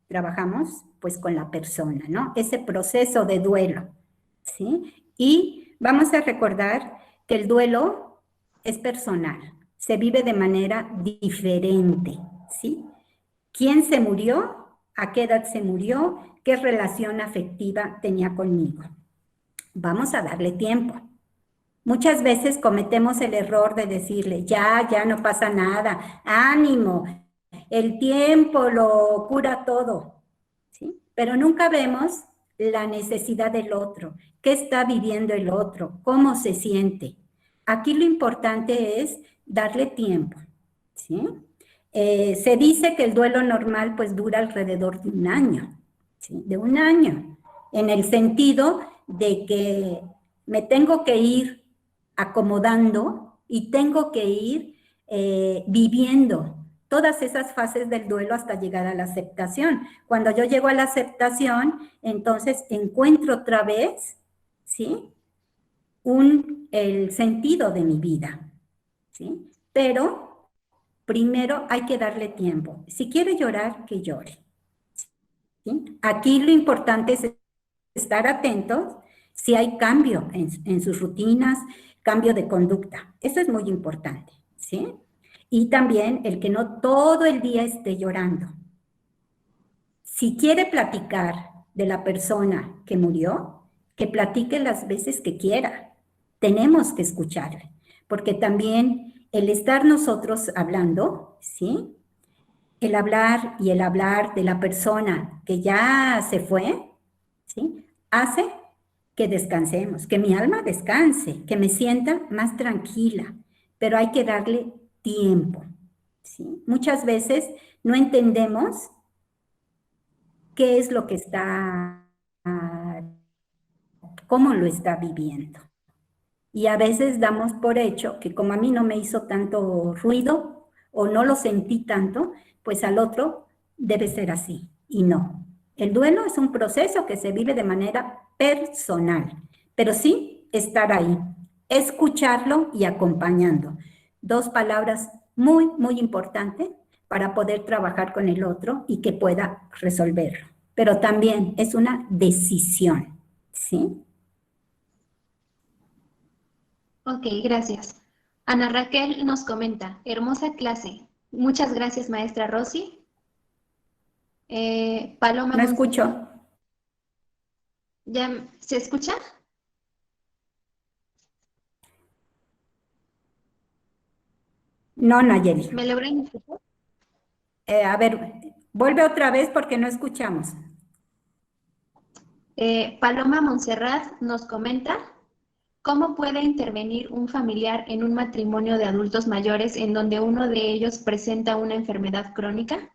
trabajamos pues con la persona, ¿no? Ese proceso de duelo, ¿sí? Y vamos a recordar que el duelo es personal, se vive de manera diferente, ¿sí? ¿Quién se murió? ¿A qué edad se murió? ¿Qué relación afectiva tenía conmigo? Vamos a darle tiempo. Muchas veces cometemos el error de decirle, ya no pasa nada, ánimo, el tiempo lo cura todo, ¿sí? Pero nunca vemos la necesidad del otro, qué está viviendo el otro, cómo se siente. Aquí lo importante es darle tiempo, ¿sí? Se dice que el duelo normal pues dura alrededor de un año, ¿sí? De un año, en el sentido de que me tengo que ir acomodando y tengo que ir viviendo todas esas fases del duelo hasta llegar a la aceptación. Cuando yo llego a la aceptación, entonces encuentro otra vez, ¿sí? El sentido de mi vida, ¿sí? Pero primero hay que darle tiempo. Si quiere llorar, que llore, ¿sí? Aquí lo importante es estar atentos si hay cambio en sus rutinas, cambio de conducta. Eso es muy importante, ¿sí? Y también el que no todo el día esté llorando. Si quiere platicar de la persona que murió, que platique las veces que quiera. Tenemos que escucharle, porque también el estar nosotros hablando, ¿sí? El hablar y el hablar de la persona que ya se fue, ¿sí? Hace que descansemos, que mi alma descanse, que me sienta más tranquila, pero hay que darle tiempo, ¿sí? Muchas veces no entendemos qué es lo que está, cómo lo está viviendo. Y a veces damos por hecho que como a mí no me hizo tanto ruido o no lo sentí tanto, pues al otro debe ser así. Y no. El duelo es un proceso que se vive de manera personal, pero sí estar ahí, escucharlo y acompañando. Dos palabras muy, muy importantes para poder trabajar con el otro y que pueda resolverlo. Pero también es una decisión, ¿sí? Ok, gracias. Ana Raquel nos comenta, hermosa clase. Muchas gracias, maestra Rosy. Paloma No Monserrat, escucho. ¿ya se escucha? No, Nayeli. ¿Me logran escuchar? A ver, vuelve otra vez porque no escuchamos. Paloma Monserrat nos comenta, ¿cómo puede intervenir un familiar en un matrimonio de adultos mayores en donde uno de ellos presenta una enfermedad crónica?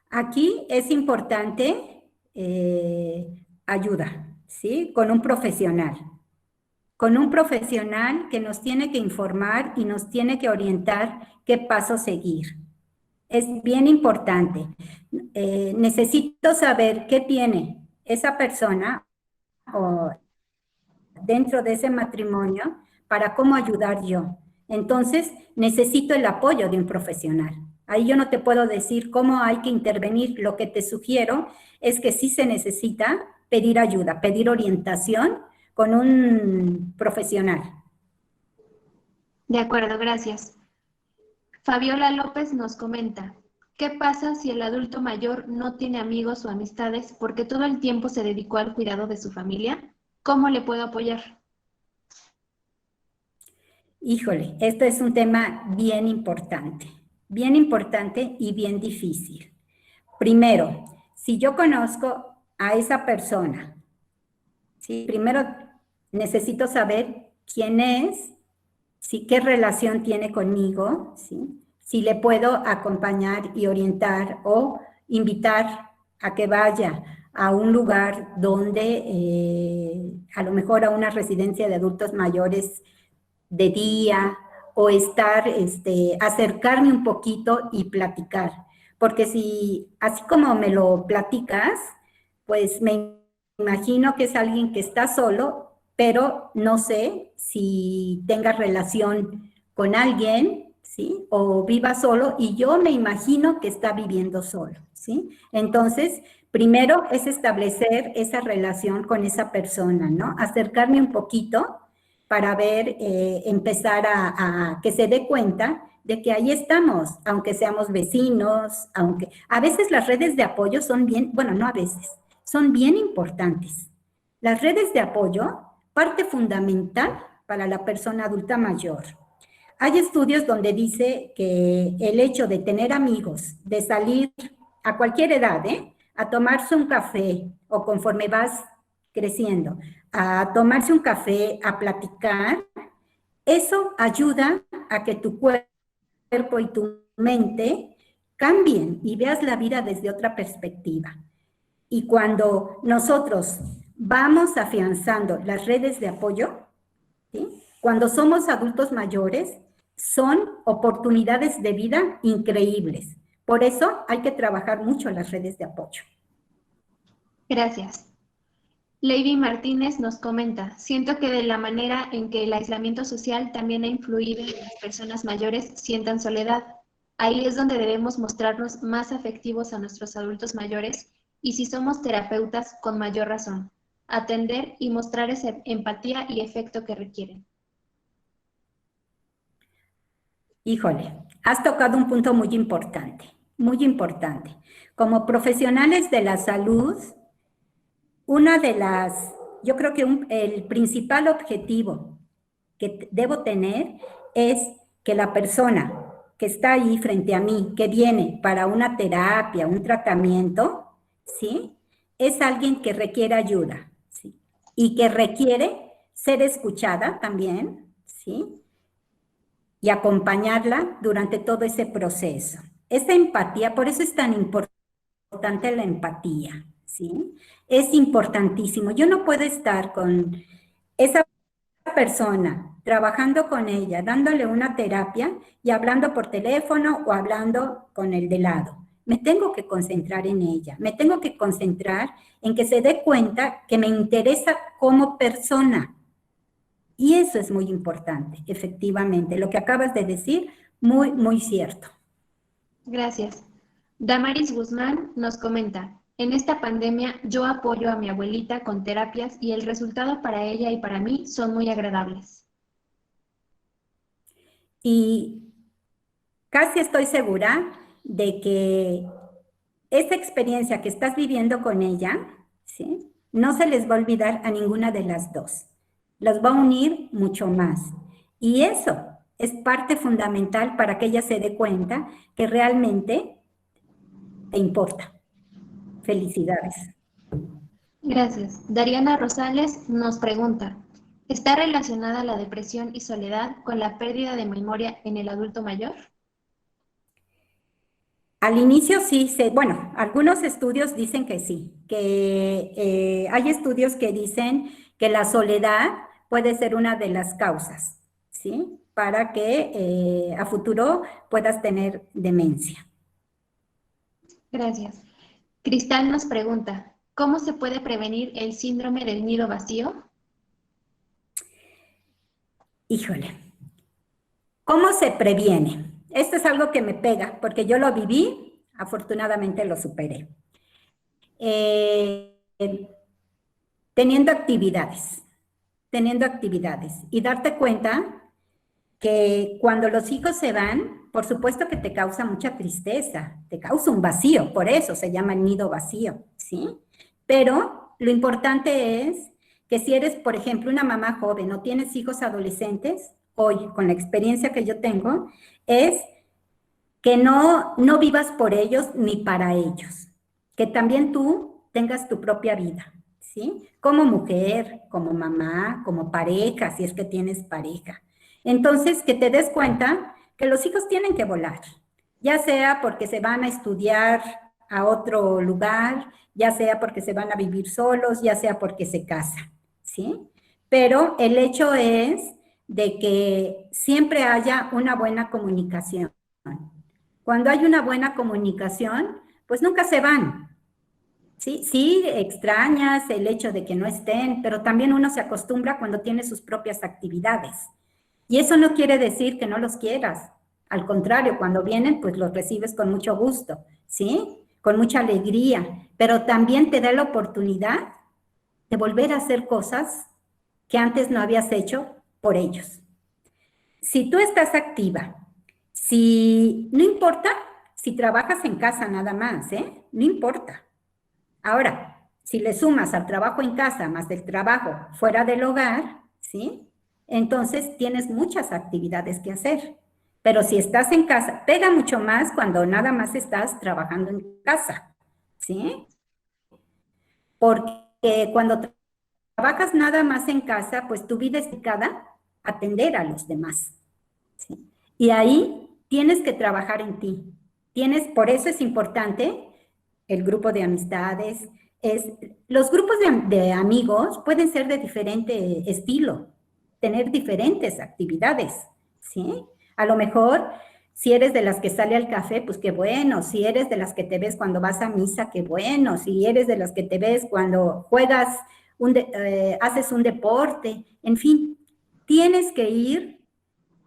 Aquí es importante ayuda, ¿sí? Con un profesional que nos tiene que informar y nos tiene que orientar qué paso seguir. Es bien importante. Necesito saber qué tiene esa persona o dentro de ese matrimonio para cómo ayudar yo. Entonces, necesito el apoyo de un profesional. Ahí yo no te puedo decir cómo hay que intervenir. Lo que te sugiero es que sí se necesita pedir ayuda, pedir orientación con un profesional. De acuerdo, gracias. Fabiola López nos comenta, ¿qué pasa si el adulto mayor no tiene amigos o amistades porque todo el tiempo se dedicó al cuidado de su familia? ¿Cómo le puedo apoyar? Híjole, esto es un tema bien importante y bien difícil. Primero, si yo conozco a esa persona, ¿sí? Primero necesito saber quién es, ¿sí? Qué relación tiene conmigo, ¿sí? Si le puedo acompañar y orientar o invitar a que vaya a un lugar donde a lo mejor a una residencia de adultos mayores de día o estar, acercarme un poquito y platicar. Porque si, así como me lo platicas, pues me imagino que es alguien que está solo, pero no sé si tenga relación con alguien, ¿sí? O viva solo y yo me imagino que está viviendo solo, ¿sí? Entonces, primero es establecer esa relación con esa persona, ¿no? Acercarme un poquito para ver, empezar a que se dé cuenta de que ahí estamos, aunque seamos vecinos, aunque a veces las redes de apoyo son bien, bueno, no a veces, son bien importantes. Las redes de apoyo, parte fundamental para la persona adulta mayor. Hay estudios donde dice que el hecho de tener amigos, de salir a cualquier edad, a tomarse un café o conforme vas creciendo, a tomarse un café, a platicar, eso ayuda a que tu cuerpo y tu mente cambien y veas la vida desde otra perspectiva. Y cuando nosotros vamos afianzando las redes de apoyo, ¿sí? Cuando somos adultos mayores, son oportunidades de vida increíbles. Por eso hay que trabajar mucho las redes de apoyo. Gracias. Lady Martínez nos comenta, siento que de la manera en que el aislamiento social también ha influido en que las personas mayores sientan soledad. Ahí es donde debemos mostrarnos más afectivos a nuestros adultos mayores y si somos terapeutas, con mayor razón, atender y mostrar esa empatía y efecto que requieren. Híjole, has tocado un punto muy importante, muy importante. Como profesionales de la salud, una de las, yo creo que el principal objetivo que debo tener es que la persona que está ahí frente a mí, que viene para una terapia, un tratamiento, ¿sí? Es alguien que requiere ayuda, ¿sí? y que requiere ser escuchada también, ¿sí? Y acompañarla durante todo ese proceso. Esa empatía, por eso es tan importante la empatía, ¿sí? Es importantísimo. Yo no puedo estar con esa persona, trabajando con ella, dándole una terapia y hablando por teléfono o hablando con el de lado. Me tengo que concentrar en ella, me tengo que concentrar en que se dé cuenta que me interesa como persona. Y eso es muy importante, efectivamente. Lo que acabas de decir, muy, muy cierto. Gracias. Damaris Guzmán nos comenta, en esta pandemia yo apoyo a mi abuelita con terapias y el resultado para ella y para mí son muy agradables. Y casi estoy segura de que esa experiencia que estás viviendo con ella, ¿sí? No se les va a olvidar a ninguna de las dos. Las va a unir mucho más. Y eso es parte fundamental para que ella se dé cuenta que realmente te importa. Felicidades. Gracias. Dariana Rosales nos pregunta, ¿está relacionada la depresión y soledad con la pérdida de memoria en el adulto mayor? Al inicio sí, bueno, algunos estudios dicen que sí, que hay estudios que dicen que la soledad puede ser una de las causas, ¿sí? Para que a futuro puedas tener demencia. Gracias. Cristal nos pregunta, ¿cómo se puede prevenir el síndrome del nido vacío? Híjole, ¿cómo se previene? Esto es algo que me pega, porque yo lo viví, afortunadamente lo superé. Teniendo actividades y darte cuenta que cuando los hijos se van, por supuesto que te causa mucha tristeza, te causa un vacío, por eso se llama el nido vacío, ¿sí? Pero lo importante es que si eres, por ejemplo, una mamá joven o tienes hijos adolescentes, hoy, con la experiencia que yo tengo, es que no vivas por ellos ni para ellos, que también tú tengas tu propia vida, ¿sí? Como mujer, como mamá, como pareja, si es que tienes pareja. Entonces, que te des cuenta que los hijos tienen que volar, ya sea porque se van a estudiar a otro lugar, ya sea porque se van a vivir solos, ya sea porque se casan, ¿sí? Pero el hecho es de que siempre haya una buena comunicación. Cuando hay una buena comunicación, pues nunca se van. Sí, sí, extrañas el hecho de que no estén, pero también uno se acostumbra cuando tiene sus propias actividades. Y eso no quiere decir que no los quieras. Al contrario, cuando vienen, pues los recibes con mucho gusto, ¿sí? Con mucha alegría, pero también te da la oportunidad de volver a hacer cosas que antes no habías hecho por ellos. Si tú estás activa, no importa si trabajas en casa nada más, ¿eh? No importa. Ahora, si le sumas al trabajo en casa más del trabajo fuera del hogar, ¿sí? Entonces tienes muchas actividades que hacer. Pero si estás en casa, pega mucho más cuando nada más estás trabajando en casa, ¿sí? Porque cuando trabajas nada más en casa, pues tu vida es dedicada a atender a los demás, ¿sí? Y ahí tienes que trabajar en ti. Por eso es importante el grupo de amistades. Los grupos de amigos pueden ser de diferente estilo, tener diferentes actividades, ¿sí? A lo mejor, si eres de las que sale al café, pues qué bueno. Si eres de las que te ves cuando vas a misa, qué bueno. Si eres de las que te ves cuando juegas, haces un deporte, en fin, tienes que ir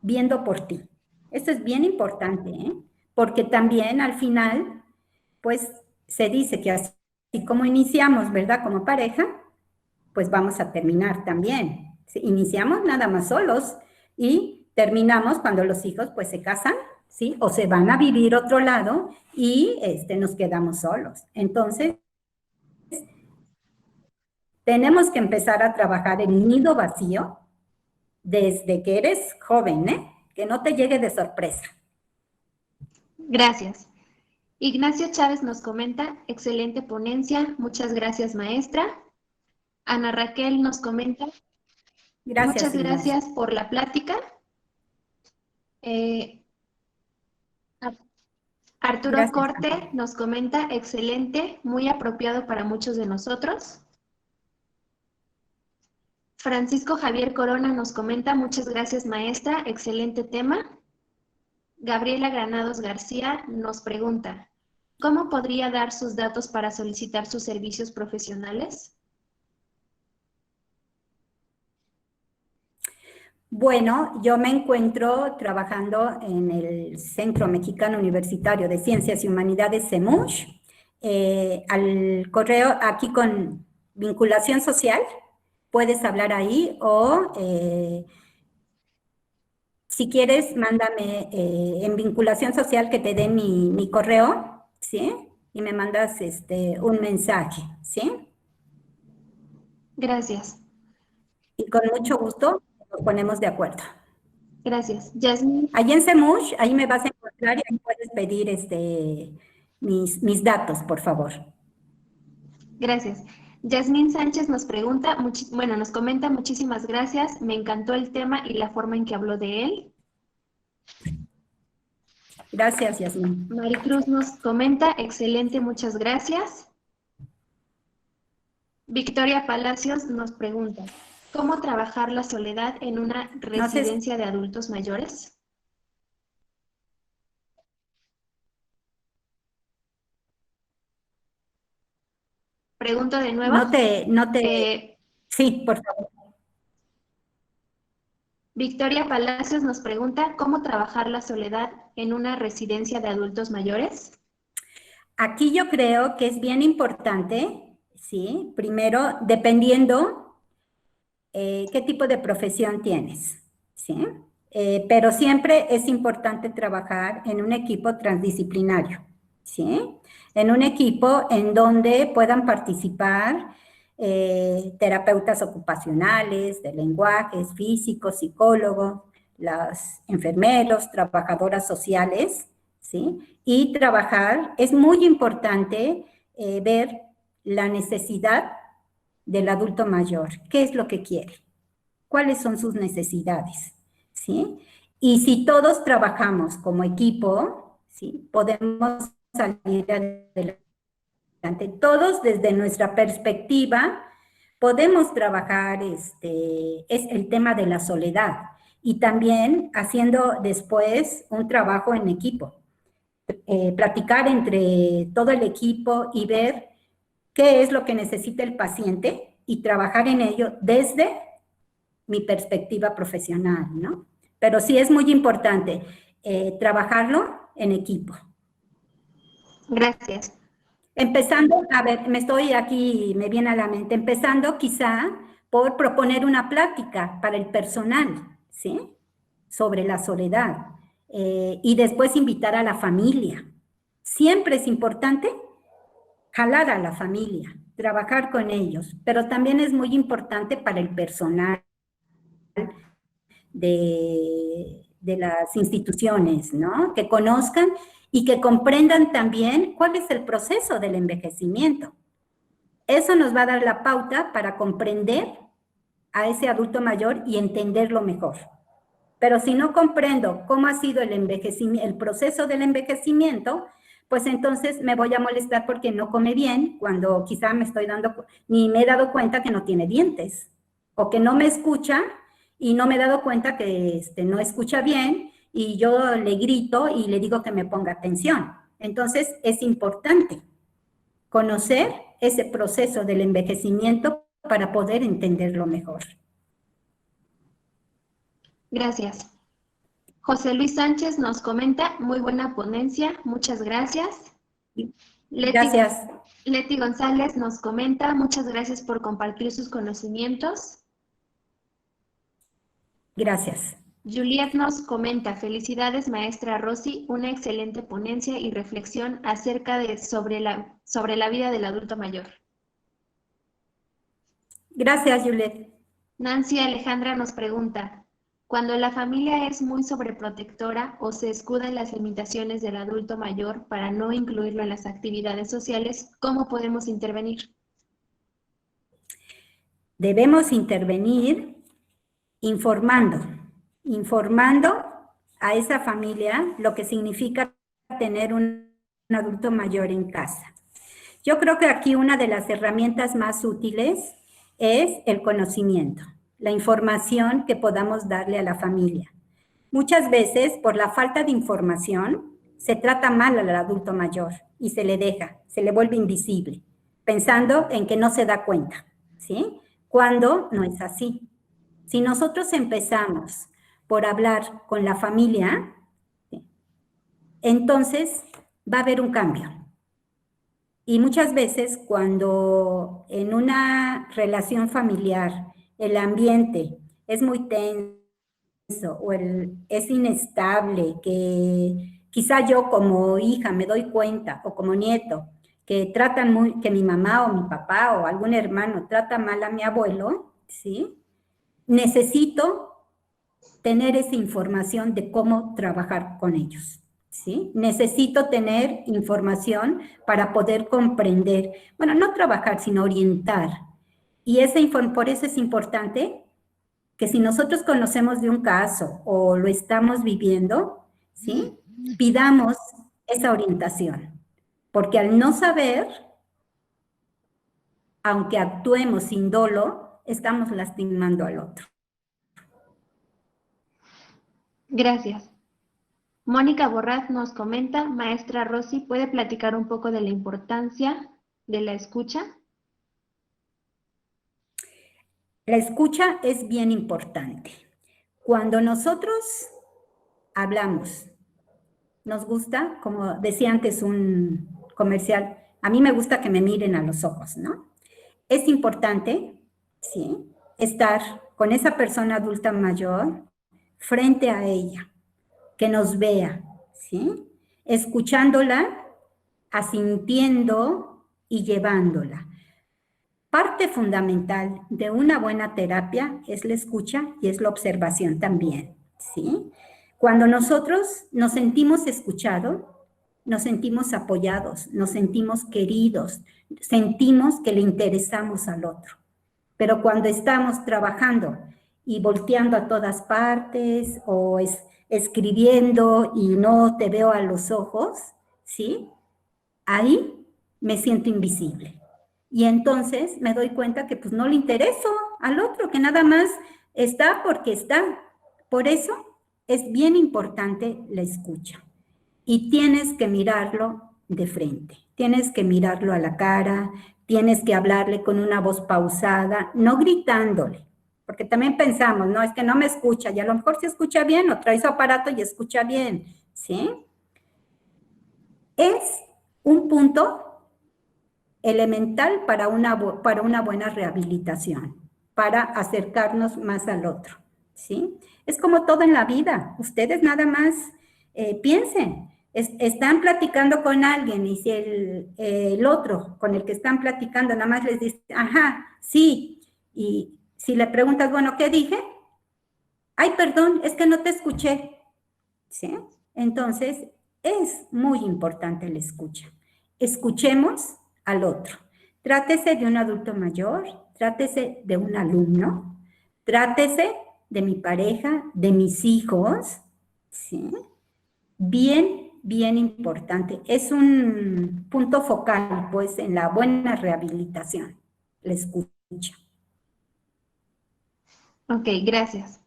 viendo por ti. Esto es bien importante, ¿eh? Porque también al final, pues se dice que así como iniciamos, ¿verdad? Como pareja, pues vamos a terminar también. ¿Sí? Iniciamos nada más solos y terminamos cuando los hijos pues se casan, ¿sí? O se van a vivir otro lado y nos quedamos solos. Entonces, tenemos que empezar a trabajar el nido vacío desde que eres joven, ¿eh? Que no te llegue de sorpresa. Gracias. Ignacio Chávez nos comenta, excelente ponencia, muchas gracias maestra. Ana Raquel nos comenta, Gracias, muchas Ignacio. gracias por la plática. Arturo Gracias, Corte Ana. nos comenta, excelente, muy apropiado para muchos de nosotros. Francisco Javier Corona nos comenta, muchas gracias maestra, excelente tema. Gabriela Granados García nos pregunta, ¿cómo podría dar sus datos para solicitar sus servicios profesionales? Bueno, yo me encuentro trabajando en el Centro Mexicano Universitario de Ciencias y Humanidades, CEMUSH, al correo aquí con vinculación social, puedes hablar ahí o si quieres, mándame en vinculación social que te dé mi correo, ¿sí? Y me mandas un mensaje, ¿sí? Gracias. Y con mucho gusto nos ponemos de acuerdo. Gracias. Yasmín. Allí en CEMUSH, ahí me vas a encontrar y ahí puedes pedir mis datos, por favor. Gracias. Yasmín Sánchez nos pregunta, nos comenta, muchísimas gracias, me encantó el tema y la forma en que habló de él. Gracias, Yasmín. Maricruz nos comenta, excelente, muchas gracias. Victoria Palacios nos pregunta, ¿cómo trabajar la soledad en una residencia de adultos mayores? Pregunto de nuevo. Sí, por favor. Victoria Palacios nos pregunta, ¿cómo trabajar la soledad en una residencia de adultos mayores? Aquí yo creo que es bien importante, ¿sí? Primero, dependiendo qué tipo de profesión tienes, ¿sí? Pero siempre es importante trabajar en un equipo transdisciplinario, ¿sí? En un equipo en donde puedan participar terapeutas ocupacionales, de lenguajes, físicos, psicólogos, los enfermeros, trabajadoras sociales, ¿sí? Y trabajar, es muy importante ver la necesidad del adulto mayor. ¿Qué es lo que quiere? ¿Cuáles son sus necesidades? ¿Sí? Y si todos trabajamos como equipo, ¿sí? Podemos salir adelante. Todos desde nuestra perspectiva podemos trabajar es el tema de la soledad y también haciendo después un trabajo en equipo. Platicar entre todo el equipo y ver qué es lo que necesita el paciente y trabajar en ello desde mi perspectiva profesional, ¿no? Pero sí es muy importante trabajarlo en equipo. Gracias. Empezando, a ver, me viene a la mente, empezando quizá por proponer una plática para el personal, ¿sí? Sobre la soledad. Y después invitar a la familia. Siempre es importante jalar a la familia, trabajar con ellos, pero también es muy importante para el personal de las instituciones, ¿no? Que conozcan y que comprendan también cuál es el proceso del envejecimiento. Eso nos va a dar la pauta para comprender a ese adulto mayor y entenderlo mejor. Pero si no comprendo cómo ha sido el proceso del envejecimiento, pues entonces me voy a molestar porque no come bien, cuando quizá ni me he dado cuenta que no tiene dientes, o que no me escucha y no me he dado cuenta que no escucha bien, y yo le grito y le digo que me ponga atención. Entonces es importante conocer ese proceso del envejecimiento para poder entenderlo mejor. Gracias. José Luis Sánchez nos comenta, muy buena ponencia, muchas gracias. Gracias. Leti González nos comenta, muchas gracias por compartir sus conocimientos. Gracias. Juliet nos comenta, felicidades maestra Rosy, una excelente ponencia y reflexión acerca de sobre la vida del adulto mayor. Gracias, Juliet. Nancy Alejandra nos pregunta, cuando la familia es muy sobreprotectora o se escuda en las limitaciones del adulto mayor para no incluirlo en las actividades sociales, ¿cómo podemos intervenir? Debemos intervenir informando a esa familia lo que significa tener un adulto mayor en casa. Yo creo que aquí una de las herramientas más útiles es el conocimiento, la información que podamos darle a la familia. Muchas veces, por la falta de información, se trata mal al adulto mayor y se le deja, se le vuelve invisible, pensando en que no se da cuenta, ¿sí? Cuando no es así. Si nosotros empezamos por hablar con la familia, ¿sí?, entonces va a haber un cambio. Y muchas veces cuando en una relación familiar el ambiente es muy tenso o es inestable, que quizá yo como hija me doy cuenta o como nieto que que mi mamá o mi papá o algún hermano trata mal a mi abuelo, ¿sí? Necesito tener esa información de cómo trabajar con ellos, ¿sí? Necesito tener información para poder comprender, bueno, no trabajar, sino orientar. Y por eso es importante que si nosotros conocemos de un caso o lo estamos viviendo, ¿sí?, pidamos esa orientación. Porque al no saber, aunque actuemos sin dolo, estamos lastimando al otro. Gracias. Mónica Borraz nos comenta, maestra Rosy, ¿puede platicar un poco de la importancia de la escucha? La escucha es bien importante. Cuando nosotros hablamos, nos gusta, como decía antes un comercial, a mí me gusta que me miren a los ojos, ¿no? Es importante, ¿sí?, estar con esa persona adulta mayor frente a ella, que nos vea, ¿sí?, escuchándola, asintiendo y llevándola. Parte fundamental de una buena terapia es la escucha y es la observación también, ¿sí? Cuando nosotros nos sentimos escuchados, nos sentimos apoyados, nos sentimos queridos, sentimos que le interesamos al otro. Pero cuando estamos trabajando y volteando a todas partes o escribiendo y no te veo a los ojos, ¿sí?, ahí me siento invisible. Y entonces me doy cuenta que pues no le intereso al otro, que nada más está porque está. Por eso es bien importante la escucha. Y tienes que mirarlo de frente, tienes que mirarlo a la cara, tienes que hablarle con una voz pausada, no gritándole, porque también pensamos, no, es que no me escucha, y a lo mejor se escucha bien, o trae su aparato y escucha bien, ¿sí? Es un punto elemental para una buena rehabilitación, para acercarnos más al otro, ¿sí? Es como todo en la vida, ustedes nada más piensen, están platicando con alguien y si el otro con el que están platicando nada más les dice, ajá, sí, y si le preguntas, bueno, ¿qué dije? Ay, perdón, es que no te escuché, ¿sí? Entonces, es muy importante la escucha. Escuchemos al otro. Trátese de un adulto mayor, trátese de un alumno, trátese de mi pareja, de mis hijos, ¿sí? Bien, bien importante. Es un punto focal, pues, en la buena rehabilitación, la escucha. Ok, gracias.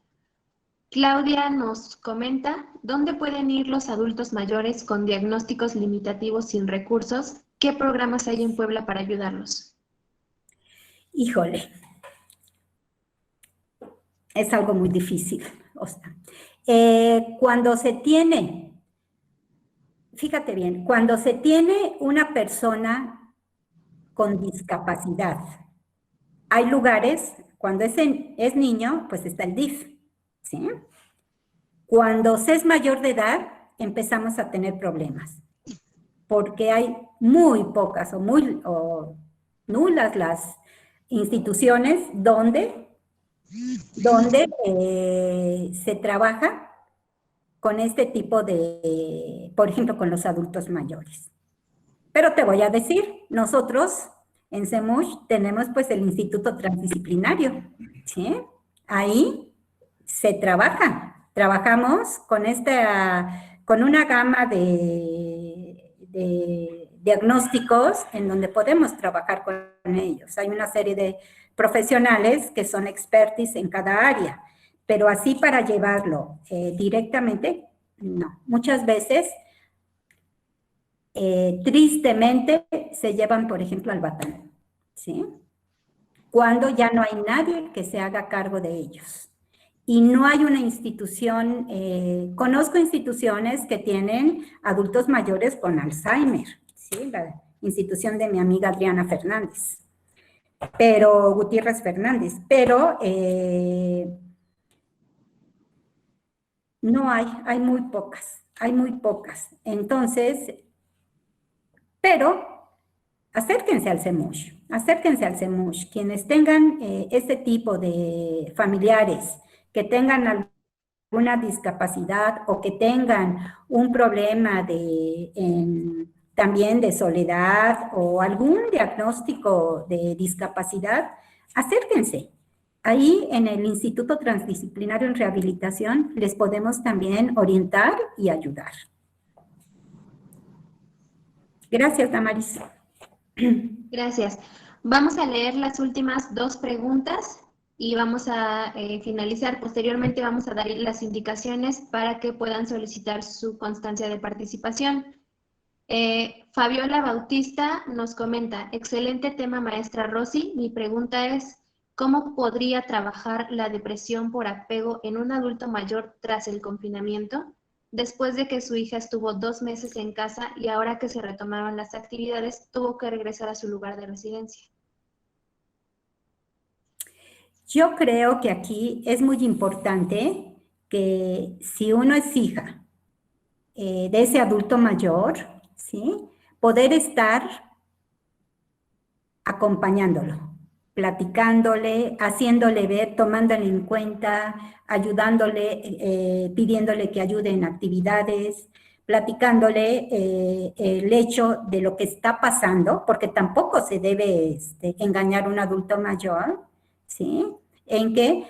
Claudia nos comenta, ¿dónde pueden ir los adultos mayores con diagnósticos limitativos sin recursos? ¿Qué programas hay en Puebla para ayudarlos? Híjole, es algo muy difícil. O sea, cuando se tiene, fíjate bien, cuando se tiene una persona con discapacidad, hay lugares, cuando es niño, pues está el DIF, ¿sí? Cuando se es mayor de edad, empezamos a tener problemas, porque hay muy pocas o nulas las instituciones donde se trabaja con este tipo de, por ejemplo, con los adultos mayores. Pero te voy a decir, nosotros En CEMUSH tenemos pues el Instituto Transdisciplinario, ¿sí? Ahí se trabajamos con una gama de diagnósticos en donde podemos trabajar con ellos. Hay una serie de profesionales que son expertis en cada área, pero así para llevarlo directamente, no. Muchas veces, tristemente, se llevan, por ejemplo, al batán, ¿sí? Cuando ya no hay nadie que se haga cargo de ellos. Y no hay una institución, conozco instituciones que tienen adultos mayores con Alzheimer, ¿sí? La institución de mi amiga Adriana Fernández, pero Gutiérrez Fernández, pero no hay muy pocas. Entonces, pero acérquense al CEMUSH, quienes tengan este tipo de familiares, que tengan alguna discapacidad o que tengan un problema también de soledad o algún diagnóstico de discapacidad, acérquense. Ahí en el Instituto Transdisciplinario en Rehabilitación les podemos también orientar y ayudar. Gracias, Damaris. Gracias. Vamos a leer las últimas 2 preguntas y vamos a finalizar. Posteriormente vamos a dar las indicaciones para que puedan solicitar su constancia de participación. Fabiola Bautista nos comenta, excelente tema, maestra Rosy. Mi pregunta es, ¿cómo podría trabajar la depresión por apego en un adulto mayor tras el confinamiento? Después de que su hija estuvo 2 meses en casa y ahora que se retomaron las actividades, tuvo que regresar a su lugar de residencia. Yo creo que aquí es muy importante que si uno es hija de ese adulto mayor, ¿sí? Poder estar acompañándolo, platicándole, haciéndole ver, tomándole en cuenta, ayudándole, pidiéndole que ayude en actividades, platicándole el hecho de lo que está pasando, porque tampoco se debe engañar a un adulto mayor, ¿sí? En que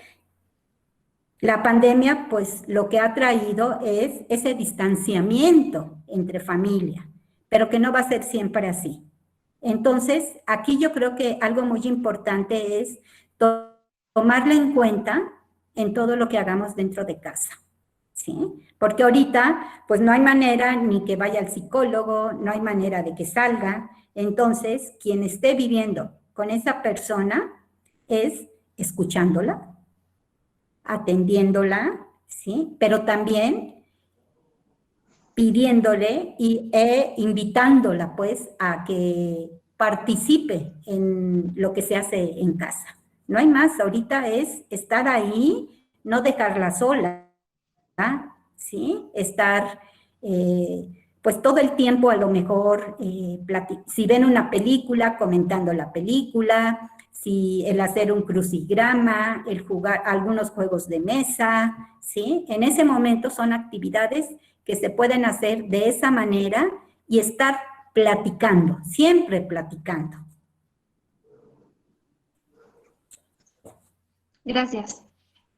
la pandemia, pues, lo que ha traído es ese distanciamiento entre familia, pero que no va a ser siempre así. Entonces, aquí yo creo que algo muy importante es tomarla en cuenta en todo lo que hagamos dentro de casa, ¿sí? Porque ahorita, pues, no hay manera ni que vaya al psicólogo, no hay manera de que salga. Entonces, quien esté viviendo con esa persona es escuchándola, atendiéndola, ¿sí? Pero también pidiéndole e invitándola, pues, a que participe en lo que se hace en casa. No hay más, ahorita es estar ahí, no dejarla sola, ¿sí? Estar, pues, todo el tiempo a lo mejor, si ven una película, comentando la película, si el hacer un crucigrama, el jugar algunos juegos de mesa, ¿sí? En ese momento son actividades que se pueden hacer de esa manera y estar platicando, siempre platicando. Gracias.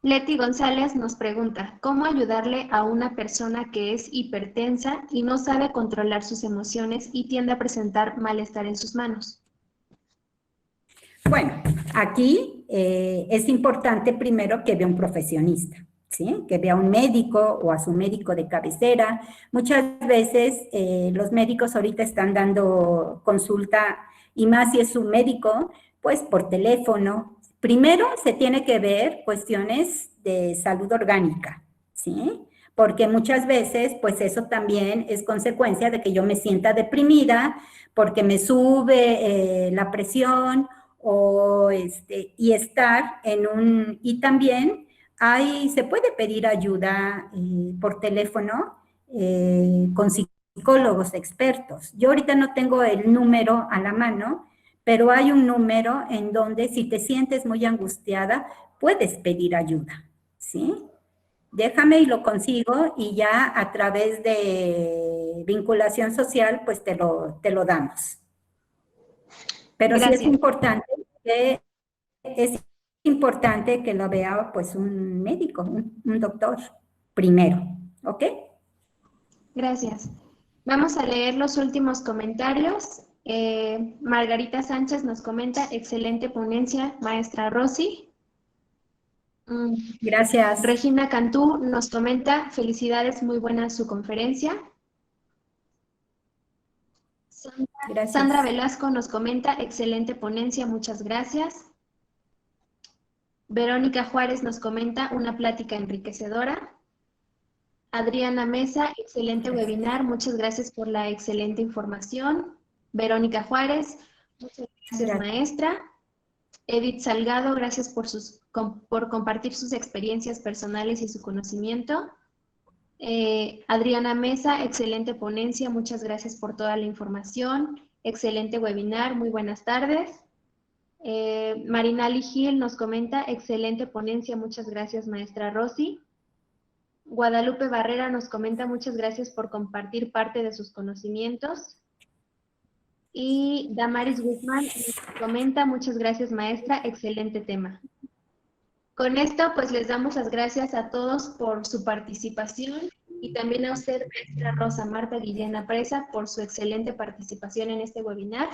Leti González nos pregunta, ¿cómo ayudarle a una persona que es hipertensa y no sabe controlar sus emociones y tiende a presentar malestar en sus manos? Bueno, aquí es importante primero que vea un profesionista, ¿sí? Que vea a un médico o a su médico de cabecera. Muchas veces los médicos ahorita están dando consulta, y más si es su médico, pues por teléfono. Primero se tiene que ver cuestiones de salud orgánica, ¿sí? Porque muchas veces, pues eso también es consecuencia de que yo me sienta deprimida, porque me sube la presión, y estar y también se puede pedir ayuda por teléfono con psicólogos expertos. Yo ahorita no tengo el número a la mano, pero hay un número en donde si te sientes muy angustiada, puedes pedir ayuda, ¿sí? Déjame y lo consigo y ya a través de vinculación social, pues te lo damos. Pero sí Gracias. es importante que lo vea pues un médico, un doctor primero, ¿ok? Gracias. Vamos a leer los últimos comentarios. Margarita Sánchez nos comenta, excelente ponencia, maestra Rosy. Mm, Gracias. Regina Cantú nos comenta, felicidades, muy buena su conferencia. Sandra Gracias. Velasco nos comenta, excelente ponencia, muchas gracias. Verónica Juárez nos comenta, una plática enriquecedora. Adriana Mesa, excelente Gracias. webinar, muchas gracias por la excelente información. Verónica Juárez, muchas gracias Gracias. maestra. Edith Salgado, gracias por compartir sus experiencias personales y su conocimiento. Adriana Mesa, excelente ponencia, muchas gracias por toda la información. Excelente webinar, muy buenas tardes. Marinali Gil nos comenta, excelente ponencia, muchas gracias maestra Rosy. Guadalupe Barrera nos comenta, muchas gracias por compartir parte de sus conocimientos. Y Damaris Guzmán nos comenta, muchas gracias maestra, excelente tema. Con esto, pues les damos las gracias a todos por su participación y también a usted, maestra Rosa Marta Guillena Presa, por su excelente participación en este webinar.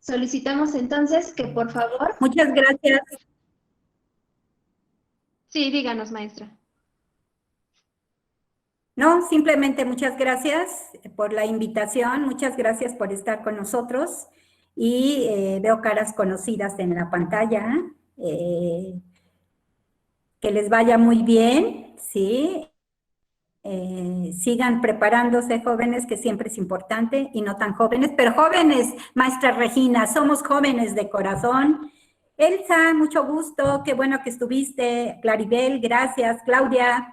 Solicitamos entonces que por favor... Muchas gracias. Sí, díganos, maestra. No, simplemente muchas gracias por la invitación, muchas gracias por estar con nosotros y veo caras conocidas en la pantalla. Que les vaya muy bien, ¿sí? Sigan preparándose, jóvenes, que siempre es importante, y no tan jóvenes, pero jóvenes, maestra Regina, somos jóvenes de corazón. Elsa, mucho gusto, qué bueno que estuviste. Claribel, gracias. Claudia,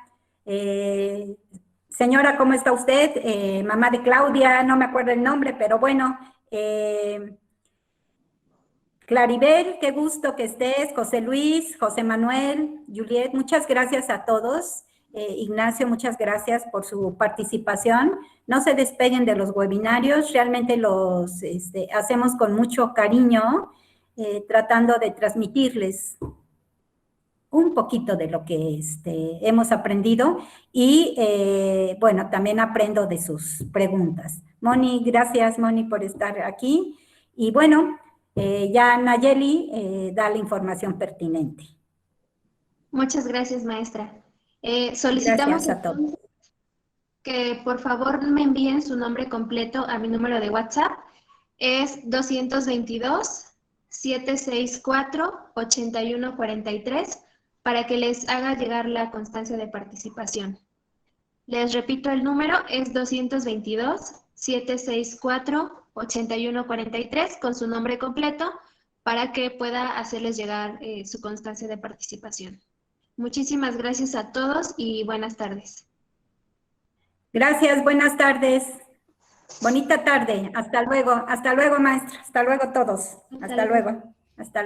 señora, ¿cómo está usted? Mamá de Claudia, no me acuerdo el nombre, pero bueno. Claribel, qué gusto que estés. José Luis, José Manuel, Juliet, muchas gracias a todos. Ignacio, muchas gracias por su participación. No se despeguen de los webinarios, realmente los hacemos con mucho cariño, tratando de transmitirles un poquito de lo que hemos aprendido y, bueno, también aprendo de sus preguntas. Moni, gracias, Moni, por estar aquí. Y bueno, ya Nayeli da la información pertinente. Muchas gracias, maestra. Solicitamos Gracias a todos. entonces que por favor me envíen su nombre completo a mi número de WhatsApp. Es 222-764-8143 para que les haga llegar la constancia de participación. Les repito, el número es 222-764-8143 con su nombre completo para que pueda hacerles llegar su constancia de participación. Muchísimas gracias a todos y buenas tardes. Gracias, buenas tardes. Bonita tarde. Hasta luego, maestra. Hasta luego todos. Hasta luego. Hasta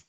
luego.